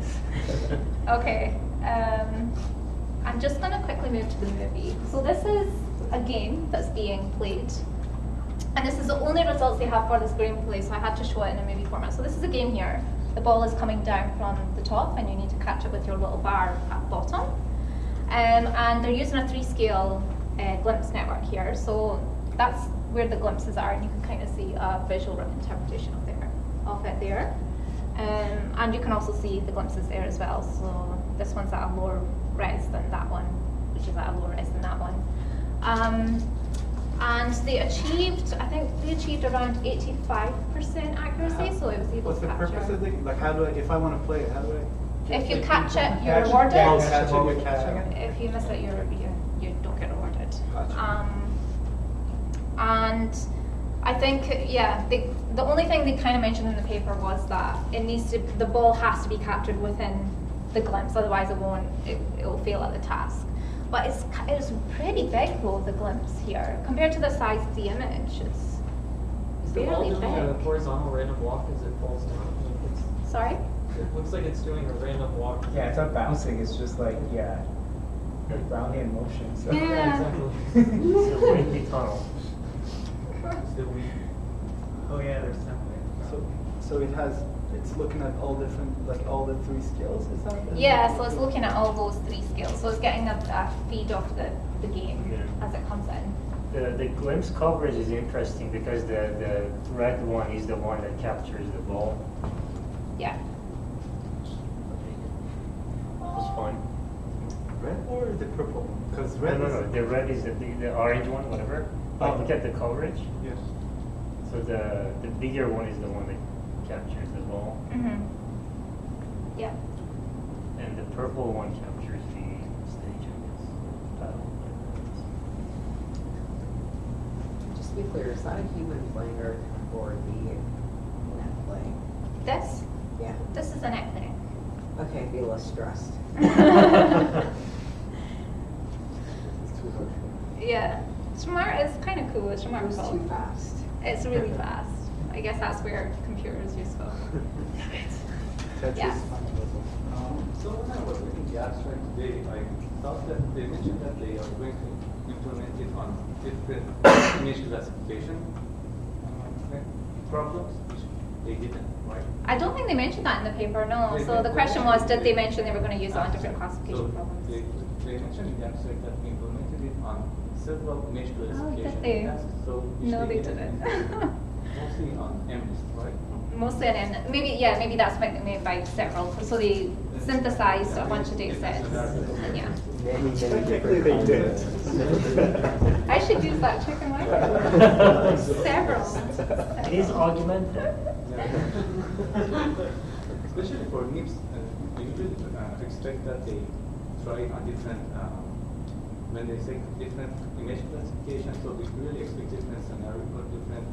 Okay, I'm just going to quickly move to the movie. So this is a game that's being played. And this is the only results they have for the screenplay, so I had to show it in a movie format. So this is a game here. The ball is coming down from the top, and you need to catch it with your little bar at the bottom. And they're using a 3-scale glimpse network here. So that's where the glimpses are, and you can kind of see a visual interpretation of it there. And you can also see the glimpses there as well. So this one's at a lower res than that one, which is at a lower res than that one. And they achieved, I think they achieved around 85% accuracy, so it was able What's to the capture. purpose of the, like, how do I, if I want to play it, how do I? If you catch it, you're catch it, rewarded. yeah, catch it, you're catching it? If you miss it, you don't get rewarded. Gotcha. And I think, yeah, the only thing they kind of mentioned in the paper was that the ball has to be captured within the glimpse, otherwise it will fail at the task. But it's pretty big though, the glimpse here. Compared to the size of the image, it's Is the ball fairly doing a big. horizontal random walk as it falls down? Like it's, Sorry? it looks like it's doing a random walk. yeah, it's not bouncing. It's just like like Brownian motion. So. Yeah. Exactly. It's a windy tunnel. It's the weak. Oh yeah, there's something. So it's looking at all different, like all the 3 skills, is that? Yeah, so it's looking at all those 3 skills. So it's getting a feed of the game Yeah. as it comes in. The glimpse coverage is interesting because the red one is the one that captures the ball. Yeah. That's fun. Red or the purple one? Because red No, is... the red is the orange one, whatever. Like, look at the coverage. Yes. So the bigger one is the one that captures the ball, Yeah. and the purple one captures the stage, I guess. Battle. Just to be clear, is that a human playing or the net playing? This? Yeah. This is an net thing. Okay, be less stressed. Yeah. It's kind of cool. It's It was remarkable. too fast. It's really fast. I guess that's where computer is useful. Tetris Yeah. fundamentals. So when I was reading the abstract today, I thought that they mentioned that they are going to implement it on different image classification problems, which they didn't, right? I don't think they mentioned that in the paper, no. So the question was, did they mention they were going to use it on different classification problems? They mentioned in the abstract that we implemented it on several image classification they? tasks. So No, they didn't. Mostly on MList, right? Mostly an M. Maybe that's what they mean by several. So they synthesized a bunch of data sets. And yeah. Technically they did. I should use that trick in my work. Several. It is augmented. Especially for NIPS, we usually expect that they try on different, when they say different image classification, so we really expect different scenarios or different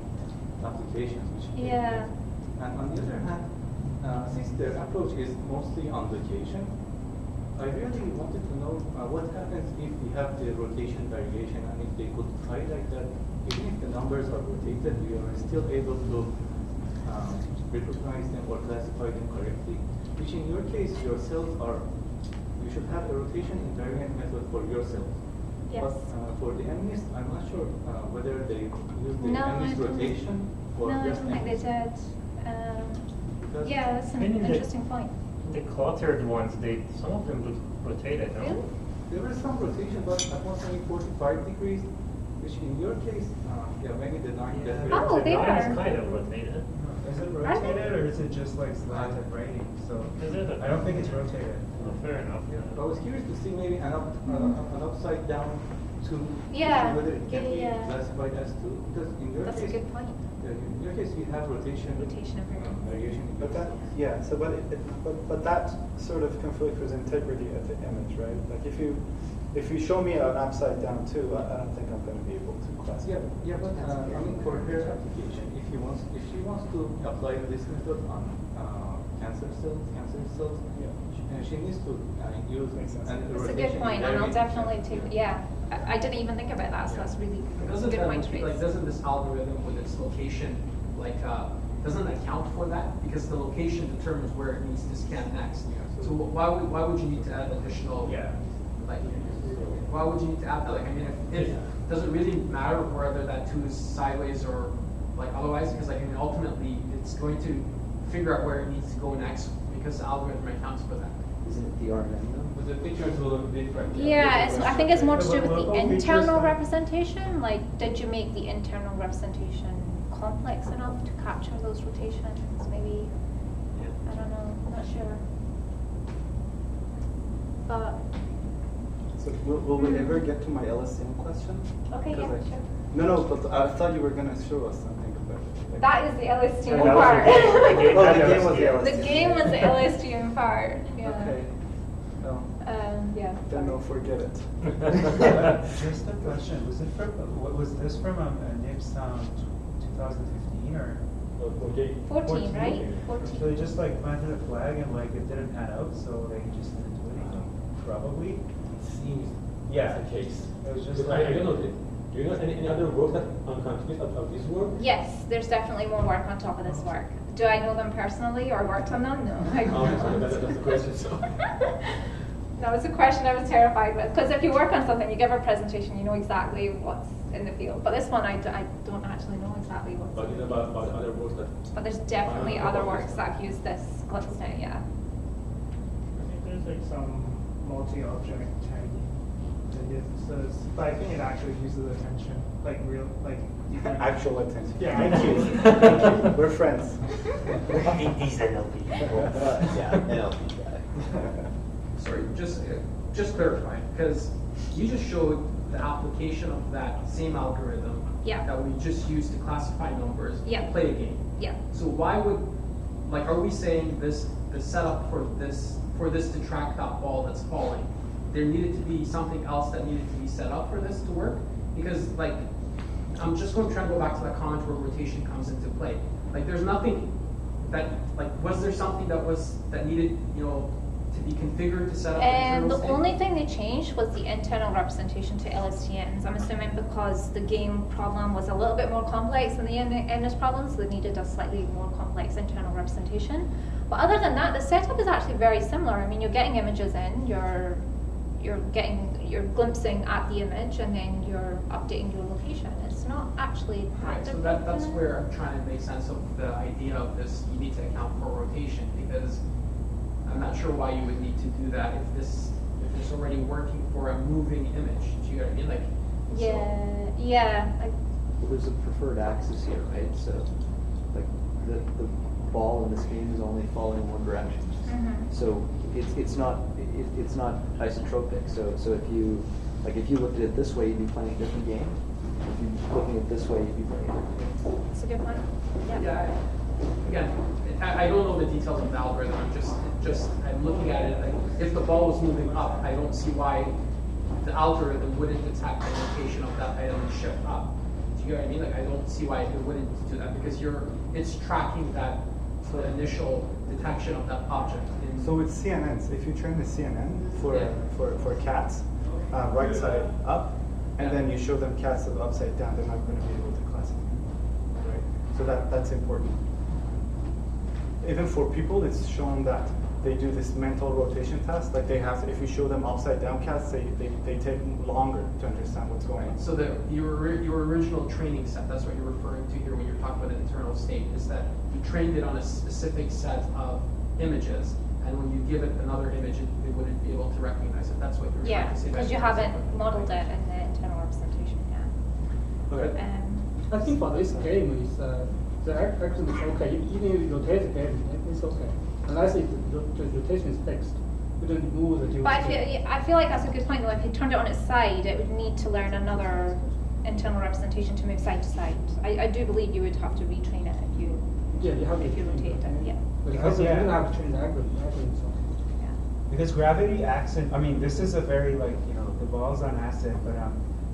applications. Which Yeah. And on the other hand, since their approach is mostly on location, I really wanted to know what happens if we have the rotation variation, and if they could try like that, even if the numbers are rotated, we are still able to recognize them or classify them correctly. Which in your case, your cells are, you should have a rotation invariant method for your cells. Yes. But for the MNIST, I'm not sure whether they use the MNIST rotation or No, I just don't think they MNIST. did. Yeah, that's an interesting point. The cluttered ones, some of them look rotated, no? Really? There was some rotation, but approximately 45 degrees, which in your case, maybe the 9 Oh, they Mine is are. kind of rotated. Is it rotated or is it just like slanted writing? So I don't think it's rotated. Well, fair enough. I was curious to see maybe an upside down two, Yeah. whether it can Yeah. be classified as two, because in your That's a case, good point. in your case you have rotation invariance. variation. in But your that, cells. yeah, so but that sort of conflicts with integrity of the image, right? Like if you show me an upside down too, I don't think I'm going to be able to classify. Yeah, but I mean for her application, if she wants to apply this method on cancer cells. She needs to use That's a good point, and I'll definitely take. Yeah, I didn't even think about that, so that's really that's a good point to raise. Like, doesn't this algorithm with its location, like, doesn't account for that? Because the location determines where it needs to scan next. So why would you need to add additional? Like, why would you need to add that? Like, I mean, if does it really matter whether that 2 is sideways or like otherwise? Because like, I mean, ultimately, it's going to figure out where it needs to go next because the algorithm accounts for that. Isn't it the RNN though? But the pictures will look different. Yeah, I think it's more to do with the Well, internal representation. Like, did you make the internal representation complex enough to capture those rotations? Maybe, I don't know, I'm not sure. But So will we ever get to my LSTM question? okay, yeah, sure. No, but I thought you were gonna show us something about it. Like, That is the LSTM Yeah, part. the game was the LSTM. The game was the LSTM part. Yeah. Okay. No. Yeah. Then no, forget it. Just a question. Was it from? What was this from? NIPS 2015 or? 14, right? 14. So they just like planted a flag and like it didn't pan out, so they just didn't do anything. Probably. It seems Yeah. that's the case. It was just Because like, I don't know. Do you know any other work that on continuous of this work? Yes, there's definitely more work on top of this work. Do I know them personally or worked on them? No. I don't. That's the question. So. That was a question I was terrified with. Because if you work on something, you give a presentation, you know exactly what's in the field. But this one, I don't actually know exactly what's But in you the know field. about other works that. But there's definitely other works that use this glitch now, yeah. I think there's like some multi-object tagging that uses, but I think it actually uses attention, like real, like you can- Actual attention. Yeah, Thank I you. know. Thank you. We're friends. These NLP people. Yeah, NLP guy. Sorry, just clarify, because you just showed the application of that same algorithm Yeah. that we just used to classify numbers Yeah. to play a game. Yeah. So why would, like, are we saying the setup for this to track that ball that's falling, there needed to be something else that needed to be set up for this to work? Because, like, I'm just going to try to go back to that comment where rotation comes into play. Like, there's nothing that, like, was there something that needed, you know, to be configured to set up And the internal state? only thing they changed was the internal representation to LSTMs. I'm assuming because the game problem was a little bit more complex than the MS problem, so they needed a slightly more complex internal representation. But other than that, the setup is actually very similar. I mean, you're getting images in, you're glimpsing at the image, and then you're updating your location. It's not actually that Right, so different that's than- where I'm trying to make sense of the idea of this, you need to account for rotation, because I'm not sure why you would need to do that if it's already working for a moving image. Do you know what I mean? Like, Yeah. Well, there's a preferred axis here, right? So, like, the ball in this game is only falling in one direction. So it's not isotropic. So if you looked at it this way, you'd be playing a different game. If you're looking at it this way, you'd be playing a different game. That's a good point. yeah. Again, I don't know the details of the algorithm. I'm looking at it. Like, if the ball was moving up, I don't see why the algorithm wouldn't detect the location of that item and shift up. Do you know what I mean? Like, I don't see why it wouldn't do that, because it's tracking that the initial detection of that object. So with CNNs, if you train the CNN for cats, right side up, and then you show them cats that are upside down, they're not going to be able to classify, right? So that's important. Even for people, it's shown that they do this mental rotation test. Like, they have to, if you show them upside down cats, they take longer to understand what's going on. So your original training set, that's what you're referring to here when you're talking about an internal state, is that you trained it on a specific set of images, and when you give it another image, it wouldn't be able to recognize it. That's what you're Yeah, trying to say. because you haven't modeled it in the internal representation yet. Okay. I think for this game, is the action is okay. Even if you rotate the game, it's okay. Unless the rotation is fixed. You don't move the dual But state. I feel like that's a good point though. If you turned it on its side, it would need to learn another internal representation to move side to side. I do believe you would have to retrain it if you have if you rotate it. Yeah. Because you don't have to change the algorithm. Yeah. Because gravity acts in, I mean, this is a very, like, you know, the ball's on acid, but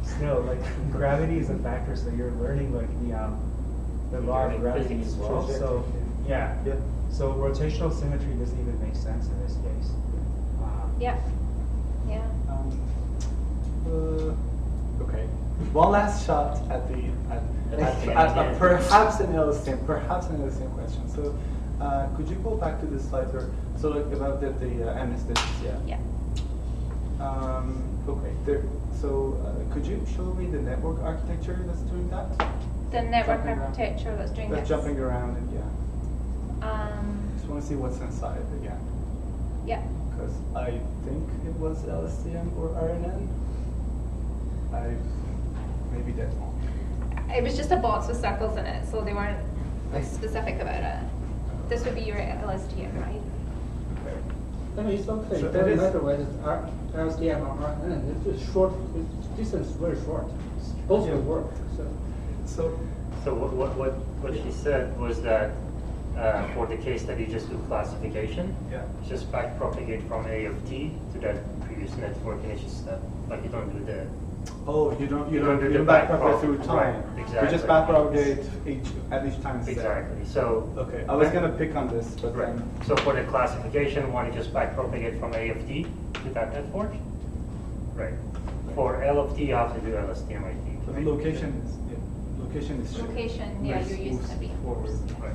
still, like, gravity is a factor, so you're learning, like, the law of gravity as well. So, Yeah. Yeah. So rotational symmetry doesn't even make sense in this case. Yeah. Yeah. Okay. One last shot at perhaps an LSTM question. So, could you go back to the slide where about the MS digits? Yeah. Okay. Could you show me the network architecture that's doing that? The network architecture that's doing That's this. jumping around and just want to see what's inside again. Yeah. Because I think it was LSTM or RNN. Maybe that's wrong. It was just a box with circles in it, so they weren't specific about it. This would be your LSTM, right? I mean, it's okay. So It that doesn't is- matter whether it's LSTM or RNN. It's just short. Its distance is very short. Both will work. So what she said was that for the case that you just do classification, just back propagate from A of T to that previous network initial step. Like you don't do the. Oh, you don't do the back propagate through time. Right, exactly. You just back propagate at each time step. Exactly. So okay, I was gonna pick on this, but right. then So for the classification one, you just back propagate from A of T to that network. Right. For L of T, you have to do LSTM, I think. so the location is Location, yeah, you're using the reinforced. Right.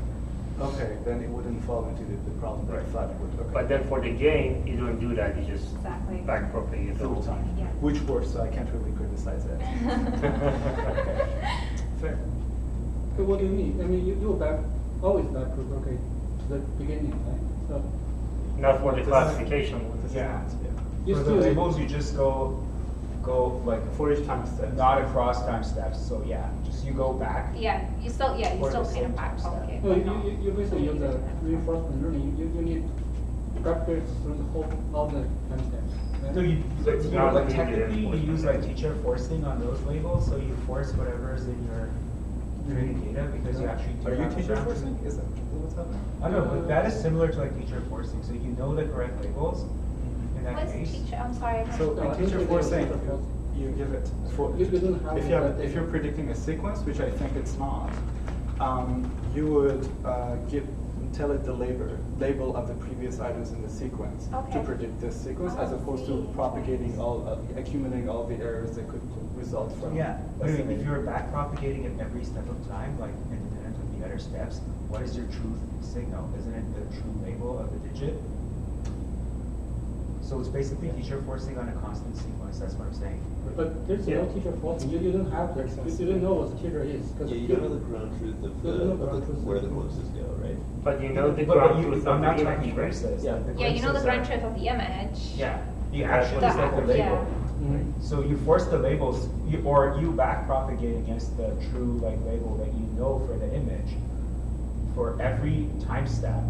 Okay, then it wouldn't fall into the problem that I thought it would. Okay. But then for the gain, you don't do that. You just Exactly. back propagate the whole through time, Yeah. which works, so I can't really criticize it. Fair. But what do you mean? I mean, you always back propagate to the beginning, right? So Not for the classification. Yeah. you For the still labels, you just go like For each time step. not across time steps. So yeah, just you go back. Yeah, you still For kind the of same back time step. propagate. No, you basically use the reinforcement learning. You need records through the whole all the time steps. No, Right? like technically you use like teacher forcing on those labels, so you force whatever is in your training data because you actually do Are you have a teacher ground forcing? truth. Is that what's happening? I know, but that is similar to like teacher forcing, so you know the correct labels in that What's case. teacher? I'm sorry. I'm not So sure. in teacher forcing, you give it for You don't have if you're predicting a sequence, which I think it's not, you would tell it the label of the previous items in the sequence to Okay. predict this sequence, as opposed to propagating accumulating all the errors that could result from. Yeah, but if you're back propagating at every step of time, like independent of the other steps, what is your truth signal? Isn't it the true label of the digit? So it's basically teacher forcing on a constant sequence. That's what I'm saying. But there's no teacher forcing. You don't have that. You don't know what the teacher is. Yeah, you don't know the ground truth of where the closest go, right? But you know the But ground you- truth I'm of not the talking image, right? glimpses. Yeah. Like, the Yeah, you know the glimpses ground are- truth of the image. Yeah, the Yeah, actual the is like the act- label. yeah. Mhm. So you force the labels, or you back propagate against the true like label that you know for the image for every time step.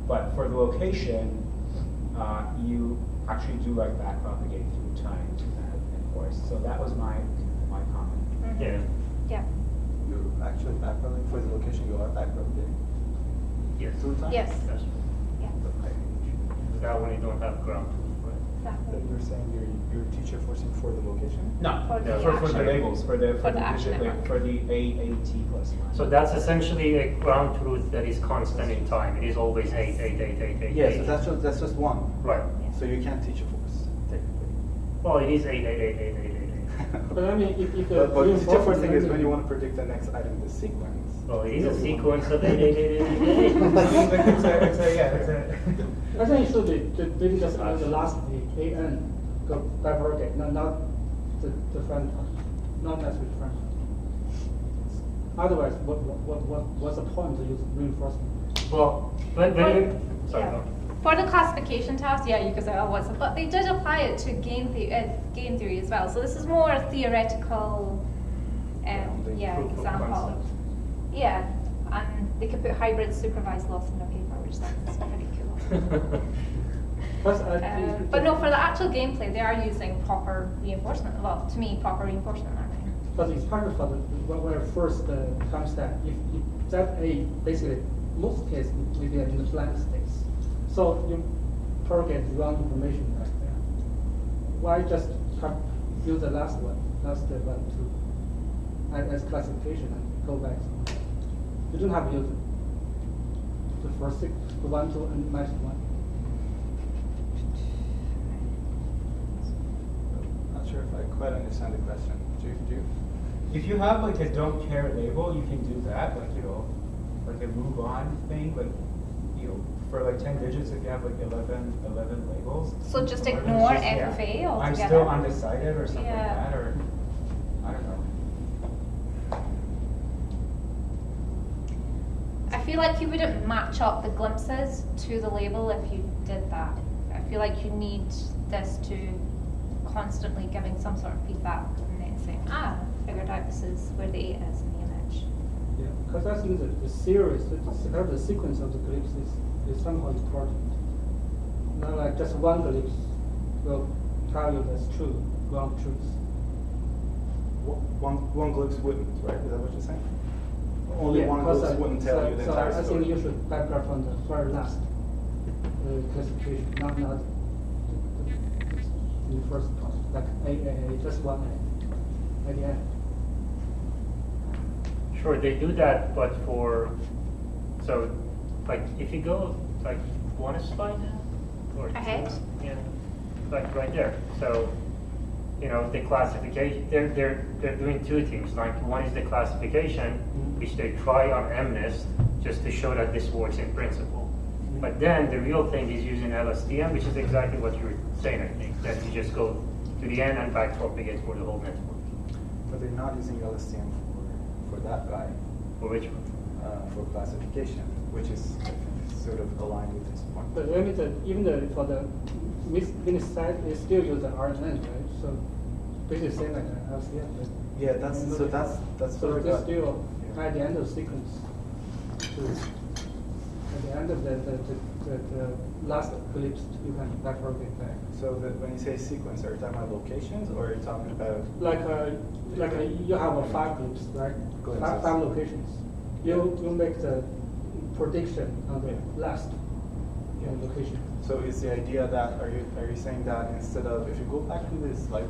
But for the location, you actually do like back propagate through time to that enforce. So that was my comment. Mhm. Yeah. Yeah. You're actually back propagating for the location. You are back propagating Yes. through time. Yes. Yes. Yeah. That one you don't have ground truth, right? Exactly. You're saying you're teacher forcing for the location? No, For the for the action. labels, for the For the action digit, network. for the AAT plus one. So that's essentially a ground truth that is constant in time. It is always 8, 8, 8, 8, 8, Yes, 8. that's just one. Right. So you can't teach a force, technically. Well, it is 8, 8, 8, 8, 8, 8, 8. But I mean, if But teacher reinforcement forcing is when learning- you want to predict the next item in the sequence. Well, it is a sequence of 8, 8, 8, 8, 8, 8. it's a I think it should be maybe just the last the AN go bifurcate, not the front part, not necessarily the front part. Otherwise, what's the point to use reinforcement? Well, when you, sorry, Yeah. no. For the classification task, yeah, you could say, oh, what's it? But they did apply it to game theory as well. So this is more a theoretical, yeah, Proof of example. concept. Yeah, and they could put hybrid supervised loss in their paper, which sounds pretty cool. But no, for the actual gameplay, they are using proper reinforcement. Well, to me, proper reinforcement learning. But it's part of where first time step. If that basically most cases we be in the blank states. So you target wrong information right there. Why just use the last one to as classification and go back? You don't have to use it. the first the one to match one. Not sure if I quite understand the question. Do you? If you have like a don't care label, you can do that, like, you know, like a move on thing, like, you know, for like 10 digits, if you have like 11 labels. So just or ignore just, FFA altogether. I'm still undecided or something Yeah. like that, or I don't know. I feel like you wouldn't match up the glimpses to the label if you did that. I feel like you need this to constantly giving some sort of feedback and then saying, figured out this is where the 8 is in the image. Yeah, because I think that the series, the sequence of the glimpses is somehow important. Not like just one glimpse will tell you that's true, wrong truth. One glimpse wouldn't, right? Is that what you're saying? Only Yeah, one because glimpse wouldn't tell you the entire I story. think you should background on the very last classification, not the first part, like A, just one A at the end. Sure, they do that, but so, like, if you go, like, one slide down? Or Ahead? Yeah, like right there. So, you know, the classification, they're doing two things. Like, one is the classification, which they try on MNIST, just to show that this works in principle. But then the real thing is using LSTM, which is exactly what you were saying, I think, that you just go to the end and backpropagate for the whole network. But they're not using LSTM for that guy. For which one? For classification, which is, I think, sort of aligned with this point. But even for the mixed side, they still use the RNN, right? So basically same like LCM. Yeah, that's so what I they got. still at the end of the sequence. At the end of the last ellipse, you can backpropagate back. So when you say sequence, are you talking about locations, or are you talking about you have a 5 ellipse, right? Glimpses. Five locations. You make the prediction on the last location. So is the idea that are you saying that instead of, if you go back to this slide,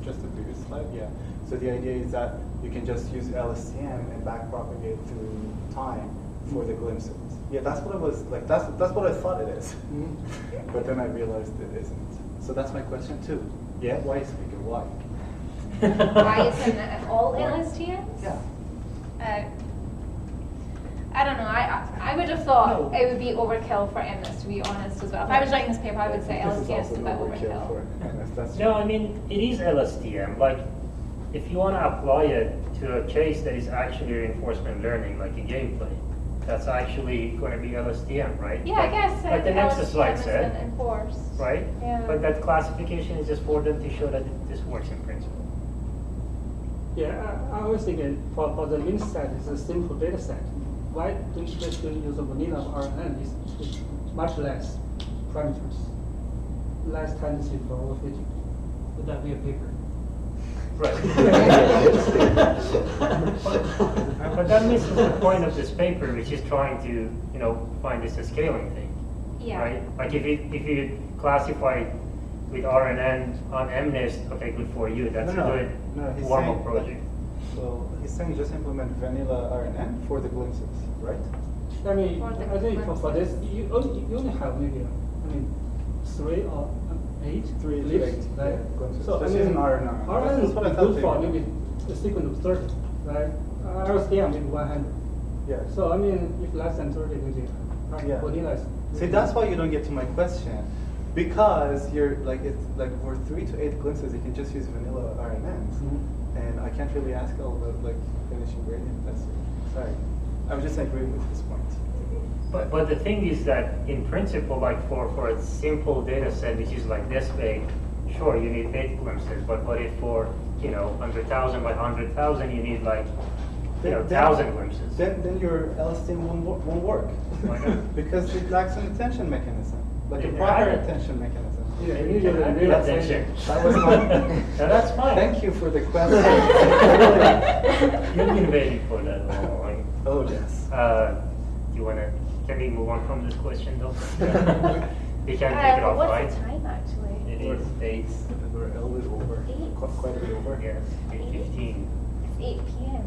just the previous slide, yeah. So the idea is that you can just use LSTM and backpropagate through time for the glimpses. Yeah, that's what I was like. That's what I thought it is. But then I realized it isn't. So that's my question too. Yeah, why speaker? Why? Why isn't it all LSTMs? Yeah. I don't know. I would have thought it would be overkill for MNIST, to be honest, as well. If I was writing this paper, I would say LSTM is a bit overkill. No, I mean, it is LSTM. Like, if you want to apply it to a case that is actually reinforcement learning, like a gameplay, that's actually going to be LSTM, right? Yeah, I guess. Like the next slide said, enforced. right? Yeah. But that classification is just for them to show that this works in principle. Yeah, I was thinking for the min set, it's a simple data set. Why don't you just use a vanilla RNN? It's much less parameters, less tendency for overfitting. Would that be a paper? Right. But that misses the point of this paper, which is trying to, find this a scaling thing. Yeah. Right? Like if you classify with RNN on MNIST, okay, good for you. That's a good warm-up project. So he's saying just implement vanilla RNN for the glimpses, right? I mean, I think for this, you only have maybe, 3 or 8 3 to ellipses, 8, right? yeah, glimpses. So Just I mean, using RNN. RNN That's is what I thought good they for were. maybe a sequence of 30, right? LSTM maybe 100. Yeah. So I mean, if less than 30, maybe Yeah. vanilla is. See, that's why you don't get to my question, because you're like it's like for 3 to 8 glimpses, you can just use vanilla RNNs, and I can't really ask all about like finishing gradient. That's sorry. I was just agreeing with this point. But the thing is that in principle, like for a simple data set which is like this big, sure you need 8 glimpses. But what if for 100,000 by 100,000 you need like 1,000 glimpses? Then your LSTM won't work. Why not? Because it lacks an attention mechanism, like a It proper had it. attention mechanism. Yeah, You can have real attention. That was my. Now that's fine. Thank you for the question. You've been waiting for that all along. Oh yes. Can we move on from this question though? We can take it off, right? What's the time actually? It is 8. We're a little bit over. Quite a bit over. Yes, 8:15. It's 8 p.m.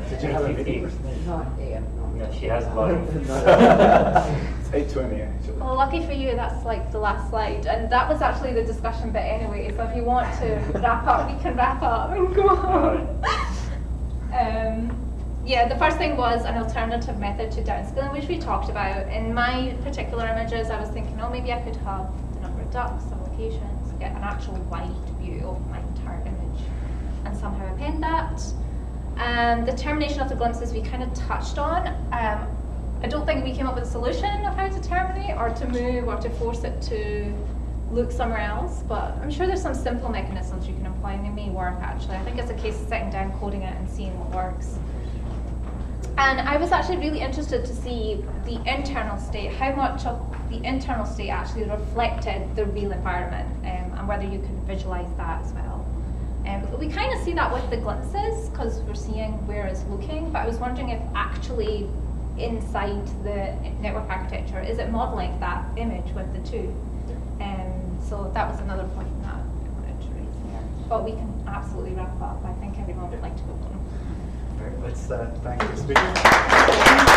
Did you have a 8:15. meeting? Not AM, no. Yeah, she has a lot of. It's 8:20 actually. Well, lucky for you, that's like the last slide, and that was actually the discussion bit anyway. So if you want to wrap up, we can wrap up and go on. Yeah, the first thing was an alternative method to downscaling, which we talked about. In my particular images, I was thinking, oh, maybe I could have the number of ducks, the locations, get an actual wide view of my entire image, and somehow append that. The termination of the glimpses we kind of touched on. I don't think we came up with a solution of how to terminate or to move or to force it to look somewhere else, but I'm sure there's some simple mechanisms you can employ and they may work actually. I think it's a case of sitting down, coding it and seeing what works. And I was actually really interested to see the internal state, how much of the internal state actually reflected the real environment, and whether you can visualize that as well. We kind of see that with the glimpses because we're seeing where it's looking, but I was wondering if actually inside the network architecture, is it modeling that image with the two? So that was another point that I wanted to raise there. But we can absolutely wrap up. I think everyone would like to go home. All right, let's thank the speakers.